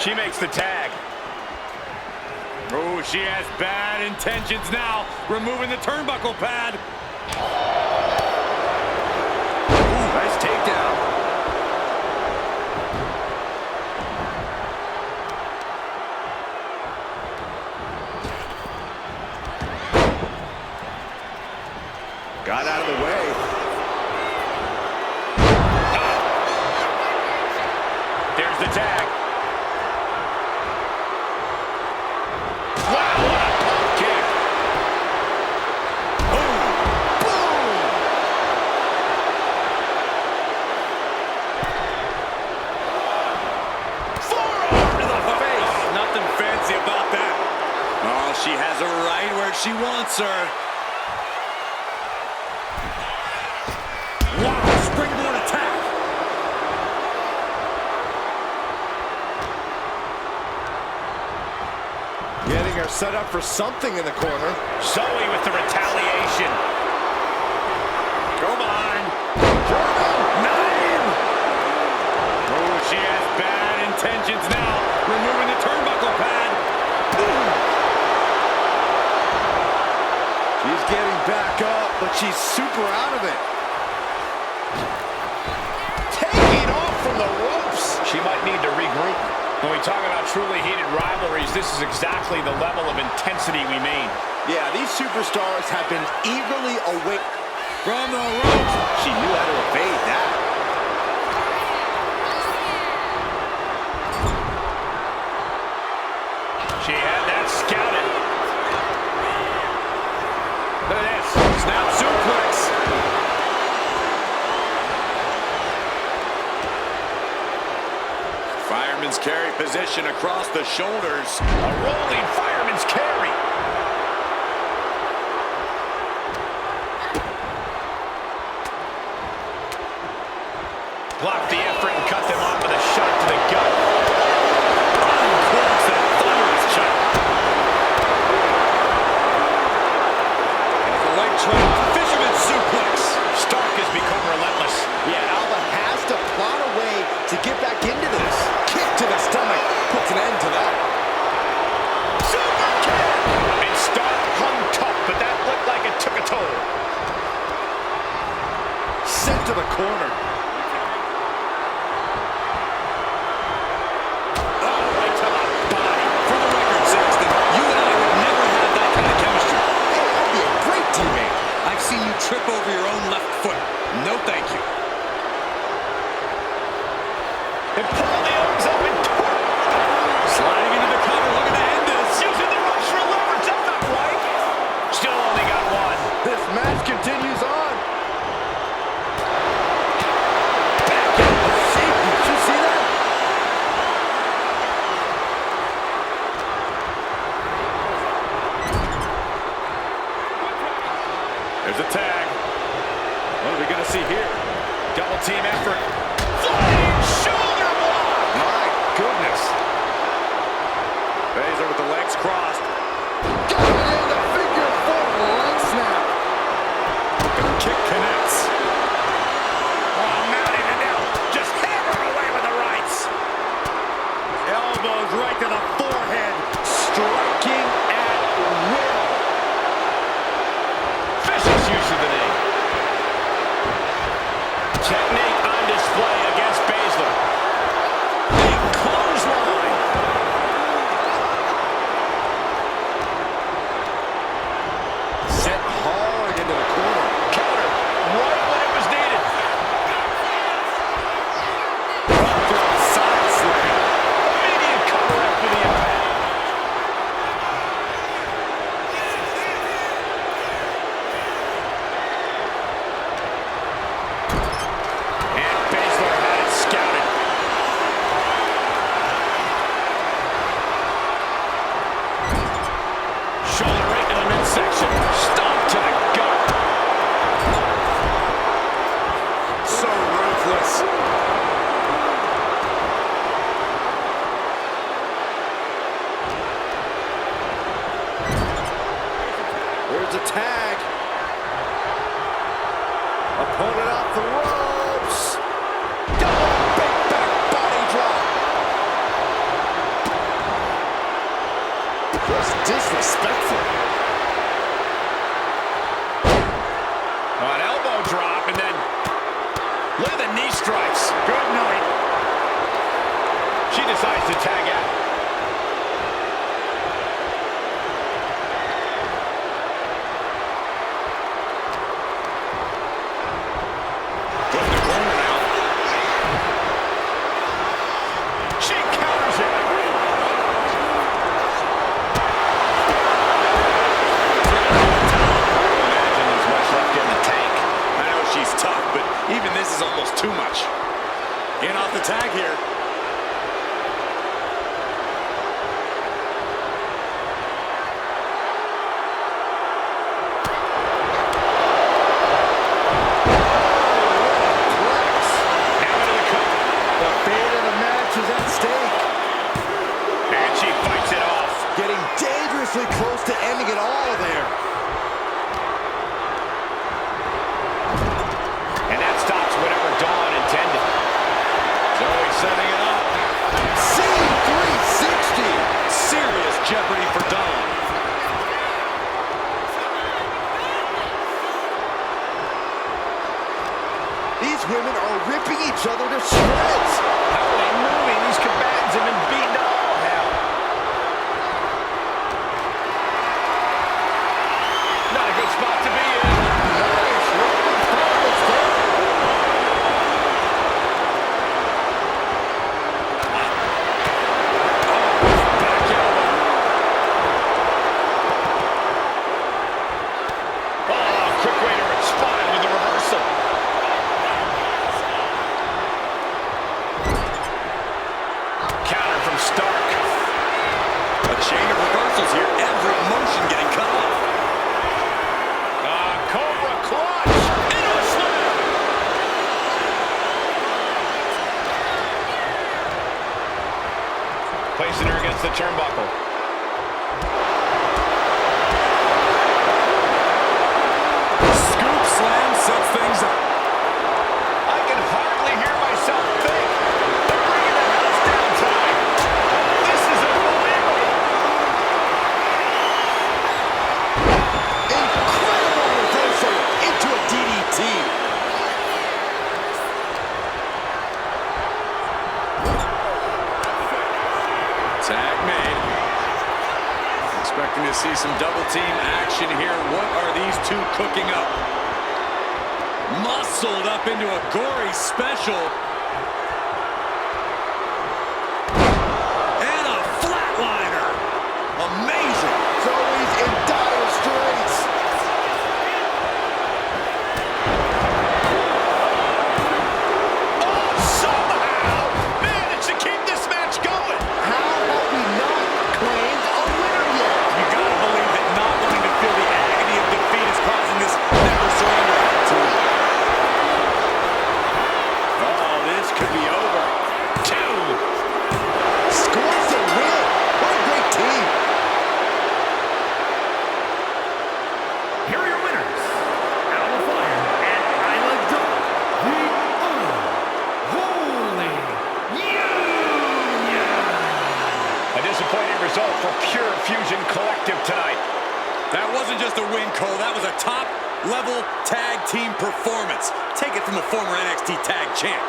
She makes the tag. Oh, she has bad intentions now, removing the turnbuckle pad. Ooh, nice takedown. Got out of the way. There's the tag. Wow, what a pump kick. Boom, boom. Forearm to the face. Nothing fancy about that. Oh, she has her right where she wants her. Wow, springboard attack. Getting her set up for something in the corner. Zoe with the retaliation. Come on. Nine! Oh, she has bad intentions now, removing the turnbuckle pad. She's getting back up, but she's super out of it. Taking off from the ropes. She might need to regroup. When we talk about truly heated rivalries, this is exactly the level of intensity we mean. Yeah, these superstars have been eagerly awaiting. From the ropes. She knew how to evade that. She had that scouted. Look at this. Snap suplex. Fireman's carry position across the shoulders. A rolling fireman's carry. Block the effort and cut them off with a shot to the gut. Uncorks that thunderous chop. The leg trap. Fisherman suplex. Stark has become relentless. Yeah, Alba has to plot a way to get back into this. Kick to the stomach puts an end to that. Super kick! And Stark hung tough, but that looked like it took a toll. Sent to the corner. Oh, right to the body. For the record, Saxton, you and I would never have that kind of chemistry. Hey, I'd be a great teammate. I've seen you trip over your own left foot. No, thank you. And pull the arms up and torque. Sliding into the cover, looking to end this. Using the ropes for leverage. That's not right. Still only got one. This match continues on. Back in. Did you see that? There's a tag. What are we going to see here? Double team effort. Flying shoulder block. My goodness. Baszler with the legs crossed. Got it in the figure four leg snap. Kick connects. Oh, mounting it now. Just hammering away with the rights. Elbows right to the forehead. Striking at will. Vicious use of the knee. Technique on display against Baszler. Big clothesline. Set hard into the corner. Counter right when it was needed. Side slam. Immediate cover after the impact. And Baszler had it scouted. Shoulder right in the midsection. Stomp to the gut. So ruthless. There's a tag. Opponent off the ropes. Double big back body drop. disrespectful. An elbow drop, and then look at the knee strikes. Good night. She decides to tag out. Put in the corner now. She counters it. Imagine there's much left in the tank. I know she's tough, but even this is almost too much. In off the tag here. Close to ending it all there. And that stops whatever Dawn intended. Zoe setting it up. C360. Serious jeopardy for Dawn. These women are ripping each other to shreds. How are they moving? These combatants have been beaten to all hell. Not a good spot to be in. Nice. Performance there. Back elbow. Oh, quick way to respond with the reversal. Counter from Stark. A chain of reversals here. Every motion getting cut off. Cobra clutch into a slam. Placing her against the turnbuckle. Scoop slam sets things up. I can hardly hear myself think. They're bringing the house down tonight. This is unbelievable. Incredible reversal into a DDT. Tag made. Expecting to see some double team action here. What are these two cooking up? Muscled up into a gory special. And a flatliner. Amazing. Zoe's in dire straits. Oh, somehow managed to keep this match going. How have we not claimed a winner yet? You gotta believe that not wanting to feel the agony of defeat is causing this never surrender attitude. Oh, this could be over. Two. Scores the win. What a great team. Here are your winners, out of the fire and Isla Dawn, the Unholy Union. A disappointing result for Pure Fusion Collective tonight. That wasn't just a win, Cole. That was a top-level tag team performance. Take it from a former NXT tag champ.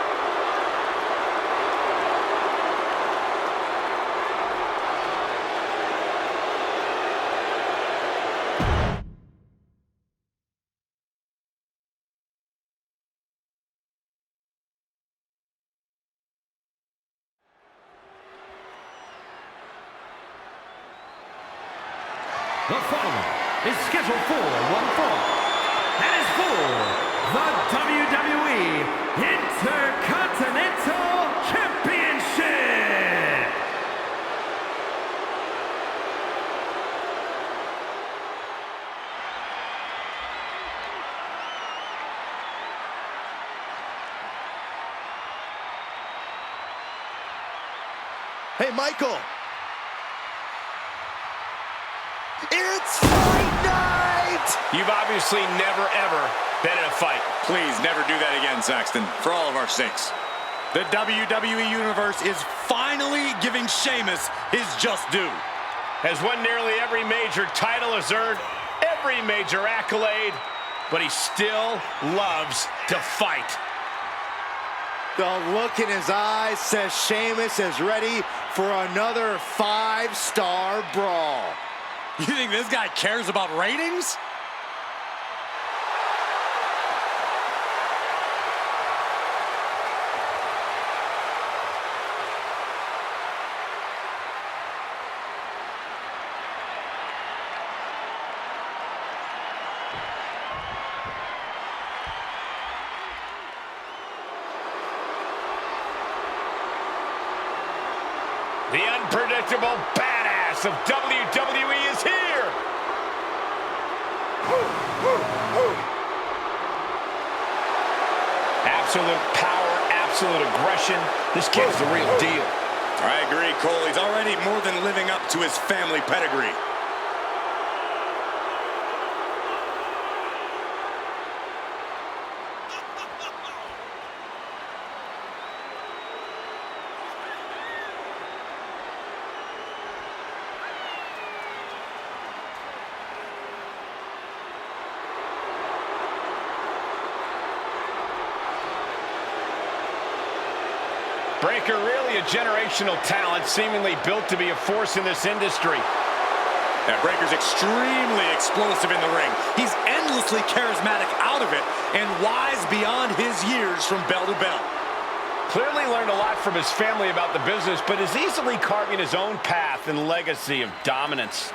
The following is scheduled for one fall and is for the WWE Intercontinental Championship. Hey, Michael. It's fight night! You've obviously never, ever been in a fight. Please never do that again, Saxton, for all of our sakes. The WWE Universe is finally giving Sheamus his just due. has won nearly every major title, has earned every major accolade, but he still loves to fight. The look in his eyes says Sheamus is ready for another 5-star brawl. You think this guy cares about ratings? The unpredictable badass of WWE is here! Absolute power, absolute aggression. This kid's the real deal. I agree, Cole. He's already more than living up to his family pedigree. Breaker, really a generational talent, seemingly built to be a force in this industry. Yeah, Breaker's extremely explosive in the ring. He's endlessly charismatic out of it and wise beyond his years from bell to bell. Clearly learned a lot from his family about the business, but is easily carving his own path and legacy of dominance.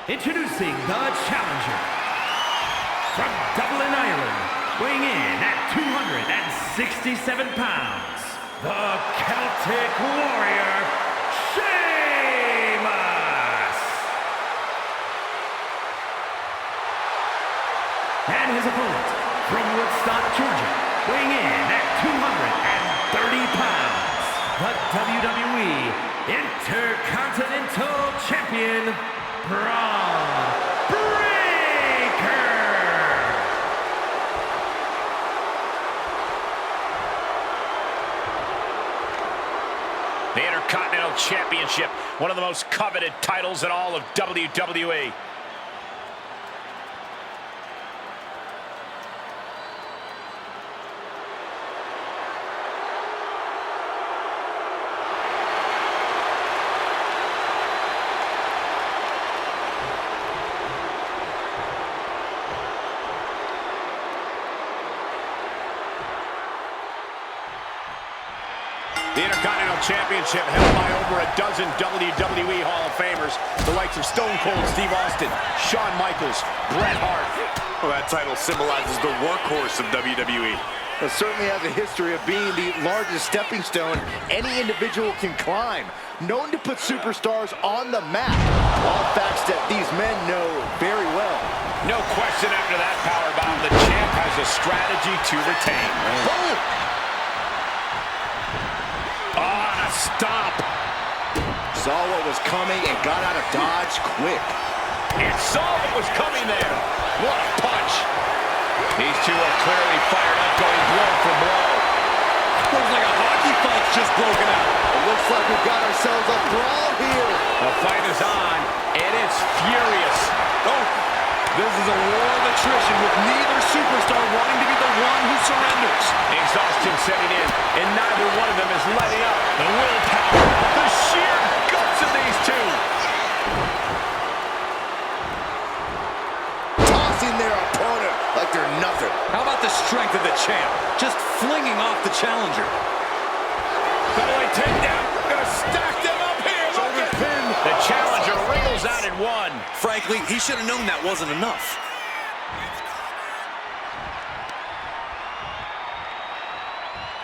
Introducing the challenger from Dublin, Ireland, weighing in at 267 pounds, the Celtic Warrior, Sheamus! And his opponent from Woodstock, Georgia, weighing in at 230 pounds, the WWE Intercontinental Champion, Braun Breaker! The Intercontinental Championship, one of the most coveted titles in all of WWE. The Intercontinental Championship held by over a dozen WWE Hall of Famers, the likes of Stone Cold Steve Austin, Shawn Michaels, Bret Hart. Well, that title symbolizes the workhorse of WWE. It certainly has a history of being the largest stepping stone any individual can climb, known to put superstars on the map. All facts that these men know very well. No question after that power bomb, the champ has a strategy to retain. Boom! Stop. Saw what was coming and got out of dodge quick. It saw what was coming there. What a punch. These two are clearly fired up, going blow for blow. Looks like a hockey fight's just broken out. It looks like we've got ourselves a brawl here. The fight is on, and it's furious. Oh, this is a war of attrition with neither superstar wanting to be the one who surrenders. Exhaustion setting in, and neither one of them is letting up. The willpower, the sheer guts of these two. Tossing their opponent like they're nothing. How about the strength of the champ? Just flinging off the challenger. Featherweight takedown. Gonna stack them up here. Look at him. The challenger wriggles out and one. Frankly, he should have known that wasn't enough.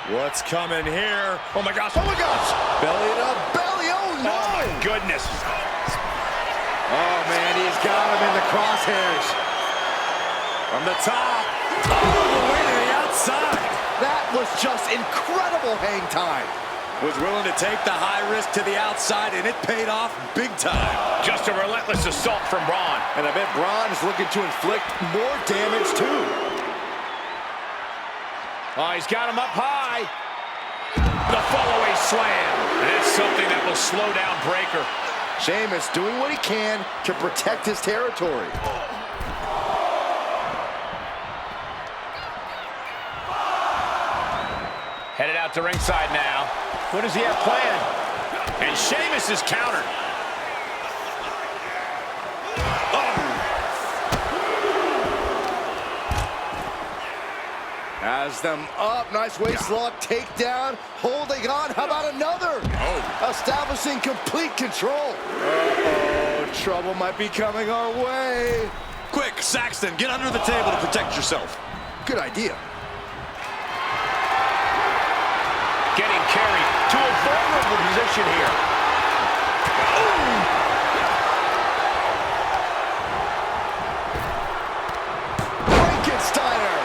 What's coming here? Oh my gosh, oh my gosh! Belly to belly, oh no! Oh my goodness. Oh man, he's got him in the crosshairs. From the top, all the way to the outside. That was just incredible hang time. Was willing to take the high risk to the outside, and it paid off big time. Just a relentless assault from Braun. And I bet Braun is looking to inflict more damage, too. Oh, he's got him up high. The follow-away slam. And that's something that will slow down Breakker. Sheamus doing what he can to protect his territory. Headed out to ringside now. What does he have planned? And Sheamus is countered. Has them up. Nice waist lock, takedown, holding on. How about another? Oh. Establishing complete control. Uh-oh, trouble might be coming our way. Quick, Saxton, get under the table to protect yourself. Good idea. Getting carried to a vulnerable position here. Frankensteiner.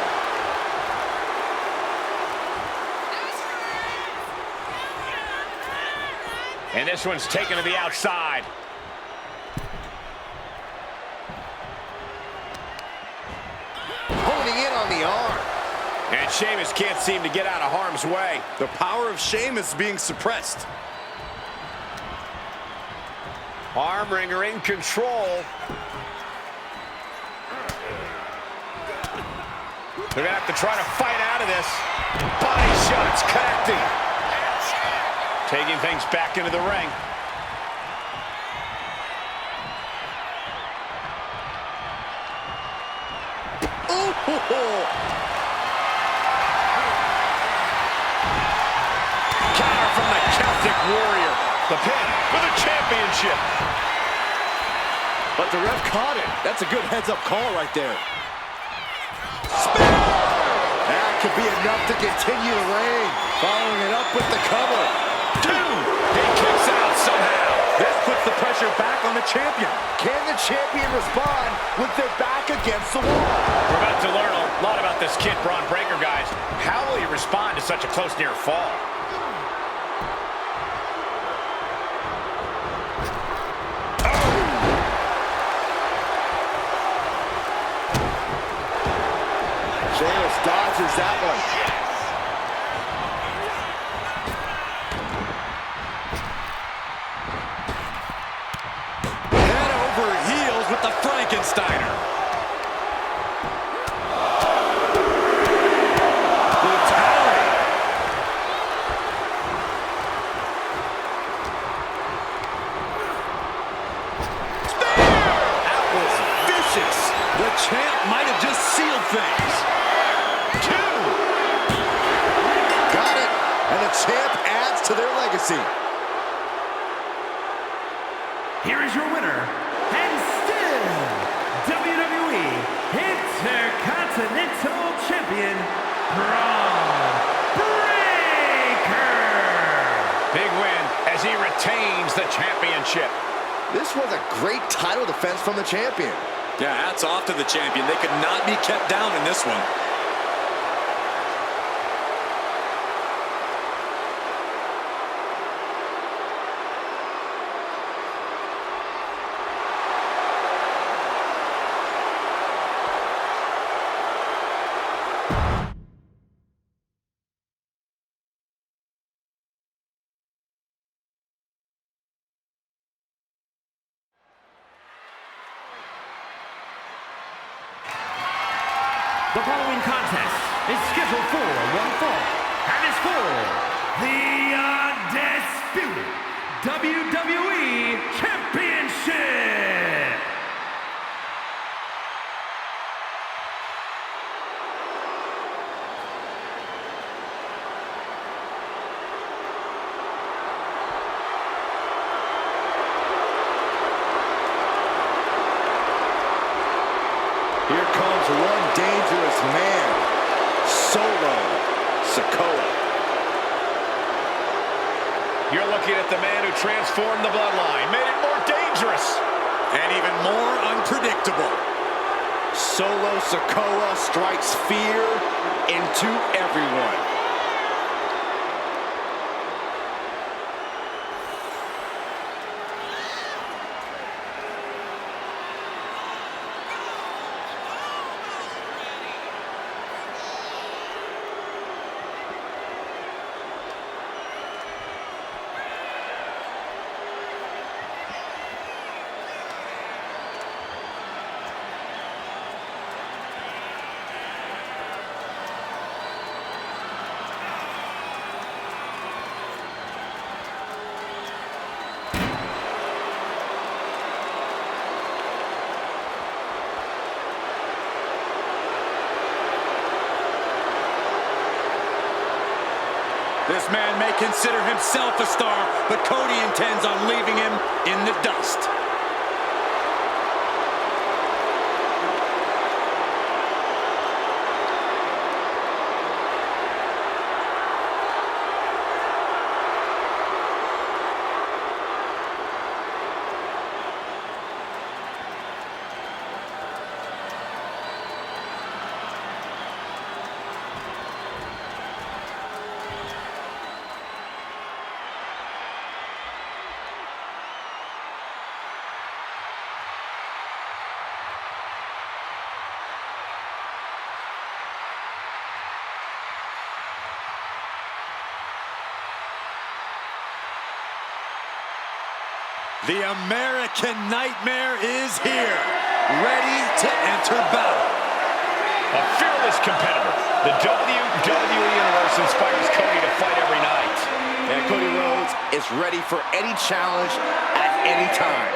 And this one's taken to the outside. Honing in on the arm. And Sheamus can't seem to get out of harm's way. The power of Sheamus being suppressed. Arm wringer in control. They're going to have to try to fight out of this. Body shots connecting. Taking things back into the ring. Ooh. From the Celtic Warrior. The pin for the championship. But the ref caught it. That's a good heads-up call right there. Spear! That could be enough to continue the reign. Following it up with the cover. 2. He kicks out somehow. This puts the pressure back on the champion. Can the champion respond with their back against the wall? We're about to learn a lot about this kid, Braun Breakker, guys. How will he respond to such a close near fall? Sheamus dodges that one. Head over heels with the Frankensteiner. Brutality. Spear! That was vicious. The champ might have just sealed things. Got it. And the champ adds to their legacy. Here is your winner, and still WWE Intercontinental Champion, Braun Breakker. Big win as he retains the championship. This was a great title defense from the champion. Yeah, hats off to the champion. They could not be kept down in this one. The following contest is scheduled for one fall and is for the undisputed WWE Championship. Here comes one dangerous man, Solo Sikoa. You're looking at the man who transformed the bloodline, made it more dangerous. And even more unpredictable. Solo Sikoa strikes fear into everyone. This man may consider himself a star, but Cody intends on leaving him in the dust. The American Nightmare is here, ready to enter battle. A fearless competitor. The WWE Universe inspires Cody to fight every night. And Cody Rhodes is ready for any challenge at any time.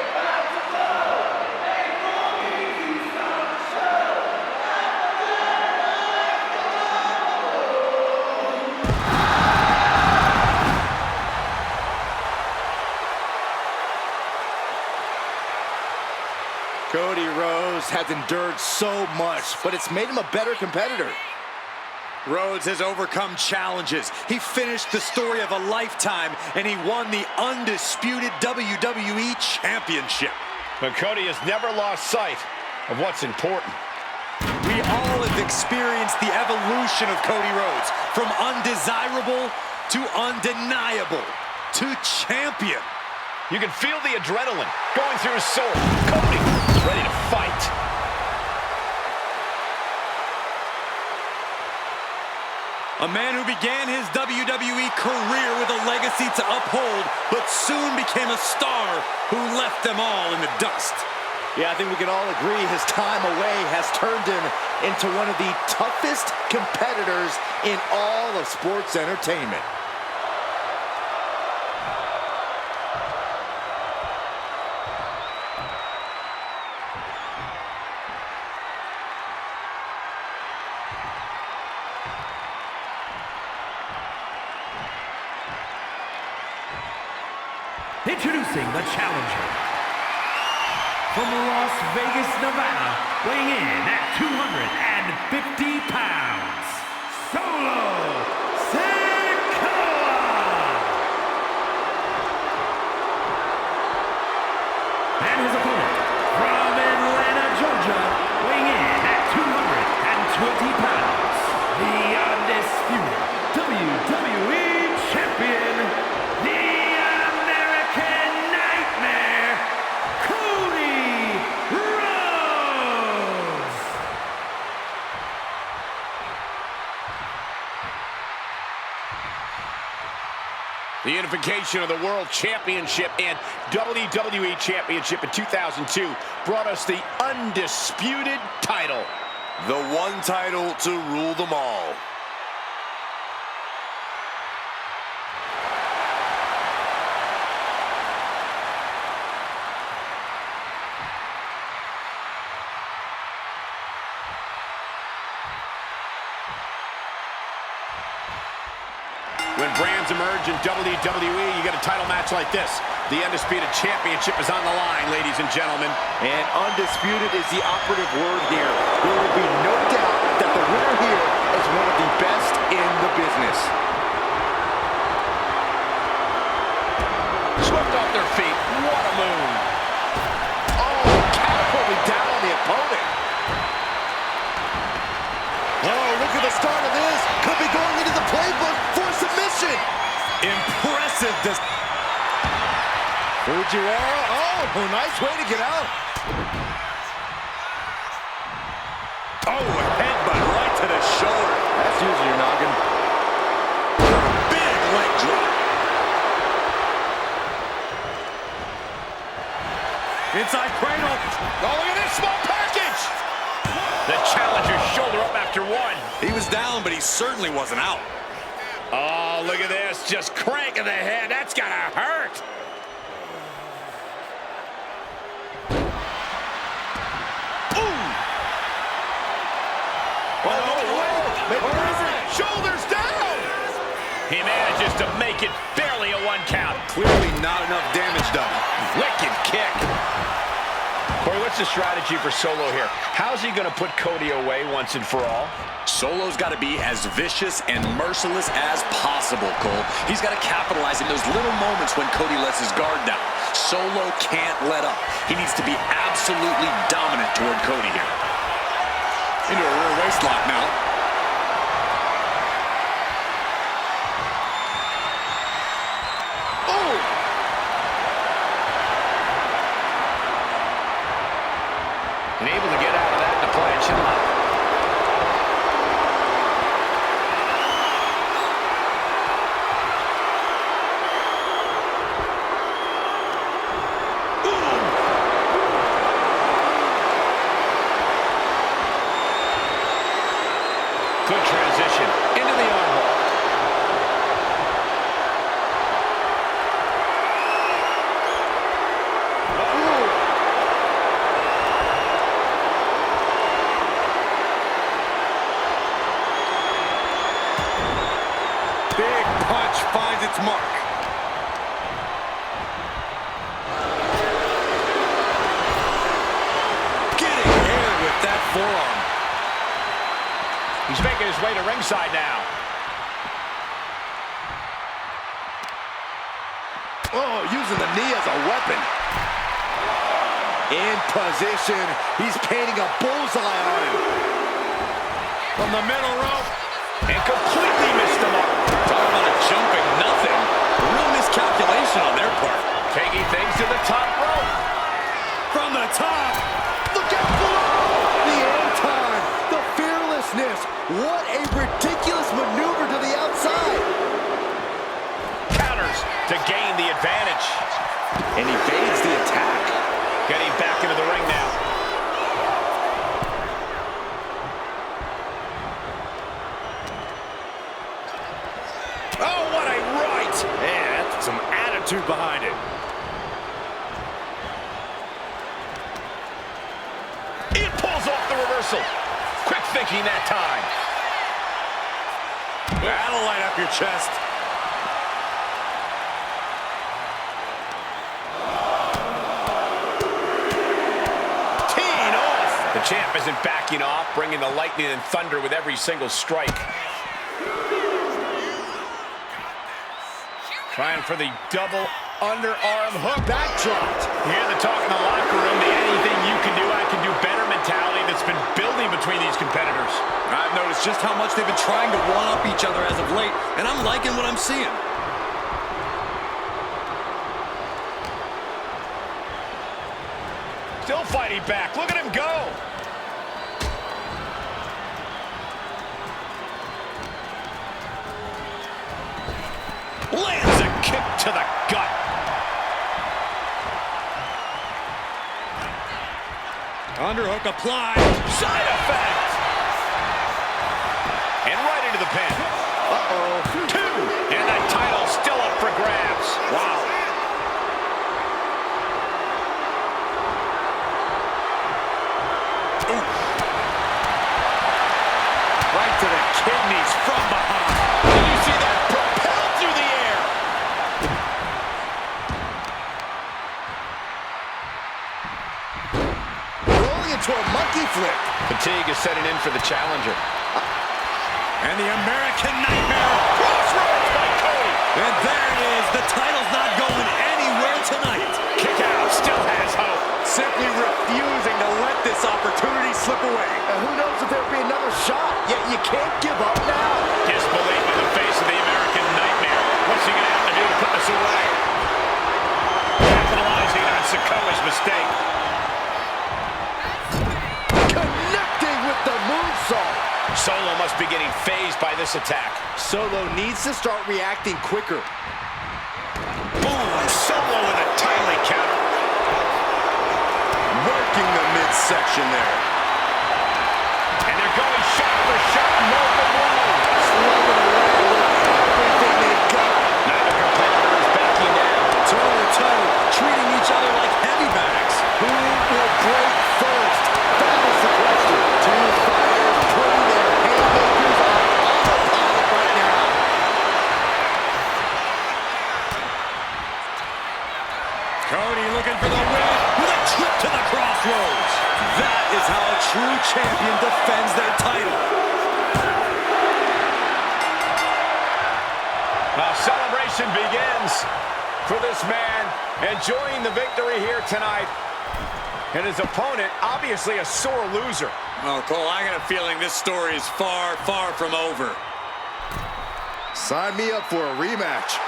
Cody Rhodes has endured so much, but it's made him a better competitor. Rhodes has overcome challenges. He finished the story of a lifetime, and he won the undisputed WWE Championship. But Cody has never lost sight of what's important. We all have experienced the evolution of Cody Rhodes, from undesirable to undeniable to champion. You can feel the adrenaline going through his soul. Cody is ready to fight. A man who began his WWE career with a legacy to uphold, but soon became a star who left them all in the dust. Yeah, I think we can all agree his time away has turned him into one of the toughest competitors in all of sports entertainment. Introducing the challenger. From Las Vegas, Nevada, weighing in at 250 pounds, Solo Sikoa! And his opponent, from Atlanta, Georgia, weighing in at 220 pounds, the undisputed WWE Champion, the American Nightmare, Cody Rhodes! The unification of the World Championship and WWE Championship in 2002 brought us the undisputed title. The one title to rule them all. When brands emerge in WWE, you get a title match like this. The Undisputed Championship is on the line, ladies and gentlemen. And undisputed is the operative word here. There will be no doubt that the winner here is one of the best in the business. Swept off their feet. What a move. Oh, catapulted down on the opponent. Oh, look at the start of this. Could be going into the playbook for submission. Impressive. Fujiwara, oh, nice way to get out. Oh, a headbutt right to the shoulder. That's using your noggin. Big leg drop. Inside cradle. Oh, look at this small package. The challenger's shoulder up after one. He was down, but he certainly wasn't out. Oh, look at this. Just cranking the head. That's gotta hurt. Shoulders down! He manages to make it barely a 1 count. Clearly not enough damage done. Wicked kick. Corey, what's the strategy for Solo here? How's he going to put Cody away once and for all? Solo's got to be as vicious and merciless as possible, Cole. He's got to capitalize in those little moments when Cody lets his guard down. Solo can't let up. He needs to be absolutely dominant toward Cody here. Into a rear waist lock now. And able to get out of that and apply a chin lock. Good transition into the armbar. Big punch finds its mark. Getting hit with that forearm. He's making his way to ringside now. Oh, using the knee as a weapon. In position. He's painting a bullseye on him. From the middle rope. And completely missed the mark. Talk about a jumping nothing. A real miscalculation on their part. Taking things to the top rope. From the top. Look out below! The airtime, the fearlessness. What a ridiculous maneuver to the outside. Counters to gain the advantage. And evades the attack. Getting back into the ring now. Oh, what a right! Man, that's some attitude behind it. It pulls off the reversal. Quick thinking that time. That'll light up your chest. Teeing off. The champ isn't backing off, bringing the lightning and thunder with every single strike. Trying for the double underarm hook. Backdropped. You hear the talk in the locker room, the anything you can do, I can do better mentality that's been building between these competitors. I've noticed just how much they've been trying to one-up each other as of late, and I'm liking what I'm seeing. Still fighting back. Look at him go. Lands a kick to the gut. Underhook applied. Side effect. And right into the pin. Uh-oh. 2. And that title's still up for grabs. Wow. Ooh. Right to the kidneys from behind. Did you see that? Propelled through the air. Rolling into a monkey flip. Fatigue is setting in for the challenger. And the American Nightmare. Crossroads by Cody. And there it is. The title's not going anywhere tonight. Kick out. Still has hope. Simply refusing to let this opportunity slip away. And who knows if there'll be another shot, yet you can't give up now. Disbelief on the face of the American Nightmare. What's he going to have to do to put this away? Capitalizing on Sikoa's mistake. Connecting with the moonsault. Solo must be getting phased by this attack. Solo needs to start reacting quicker. Boom! Solo with a timely counter. Working the midsection there. And they're going shot for shot, multiple blows. Slugging away with everything they've got. Neither competitor is backing down. Toe to toe, treating each other like heavy bags. Who will break first? That is the question. Two fighters putting their haymakers on autopilot right now. celebration begins for this man, enjoying the victory here tonight. And his opponent, obviously a sore loser. Oh, Cole, I got a feeling this story is far, far from over. Sign me up for a rematch.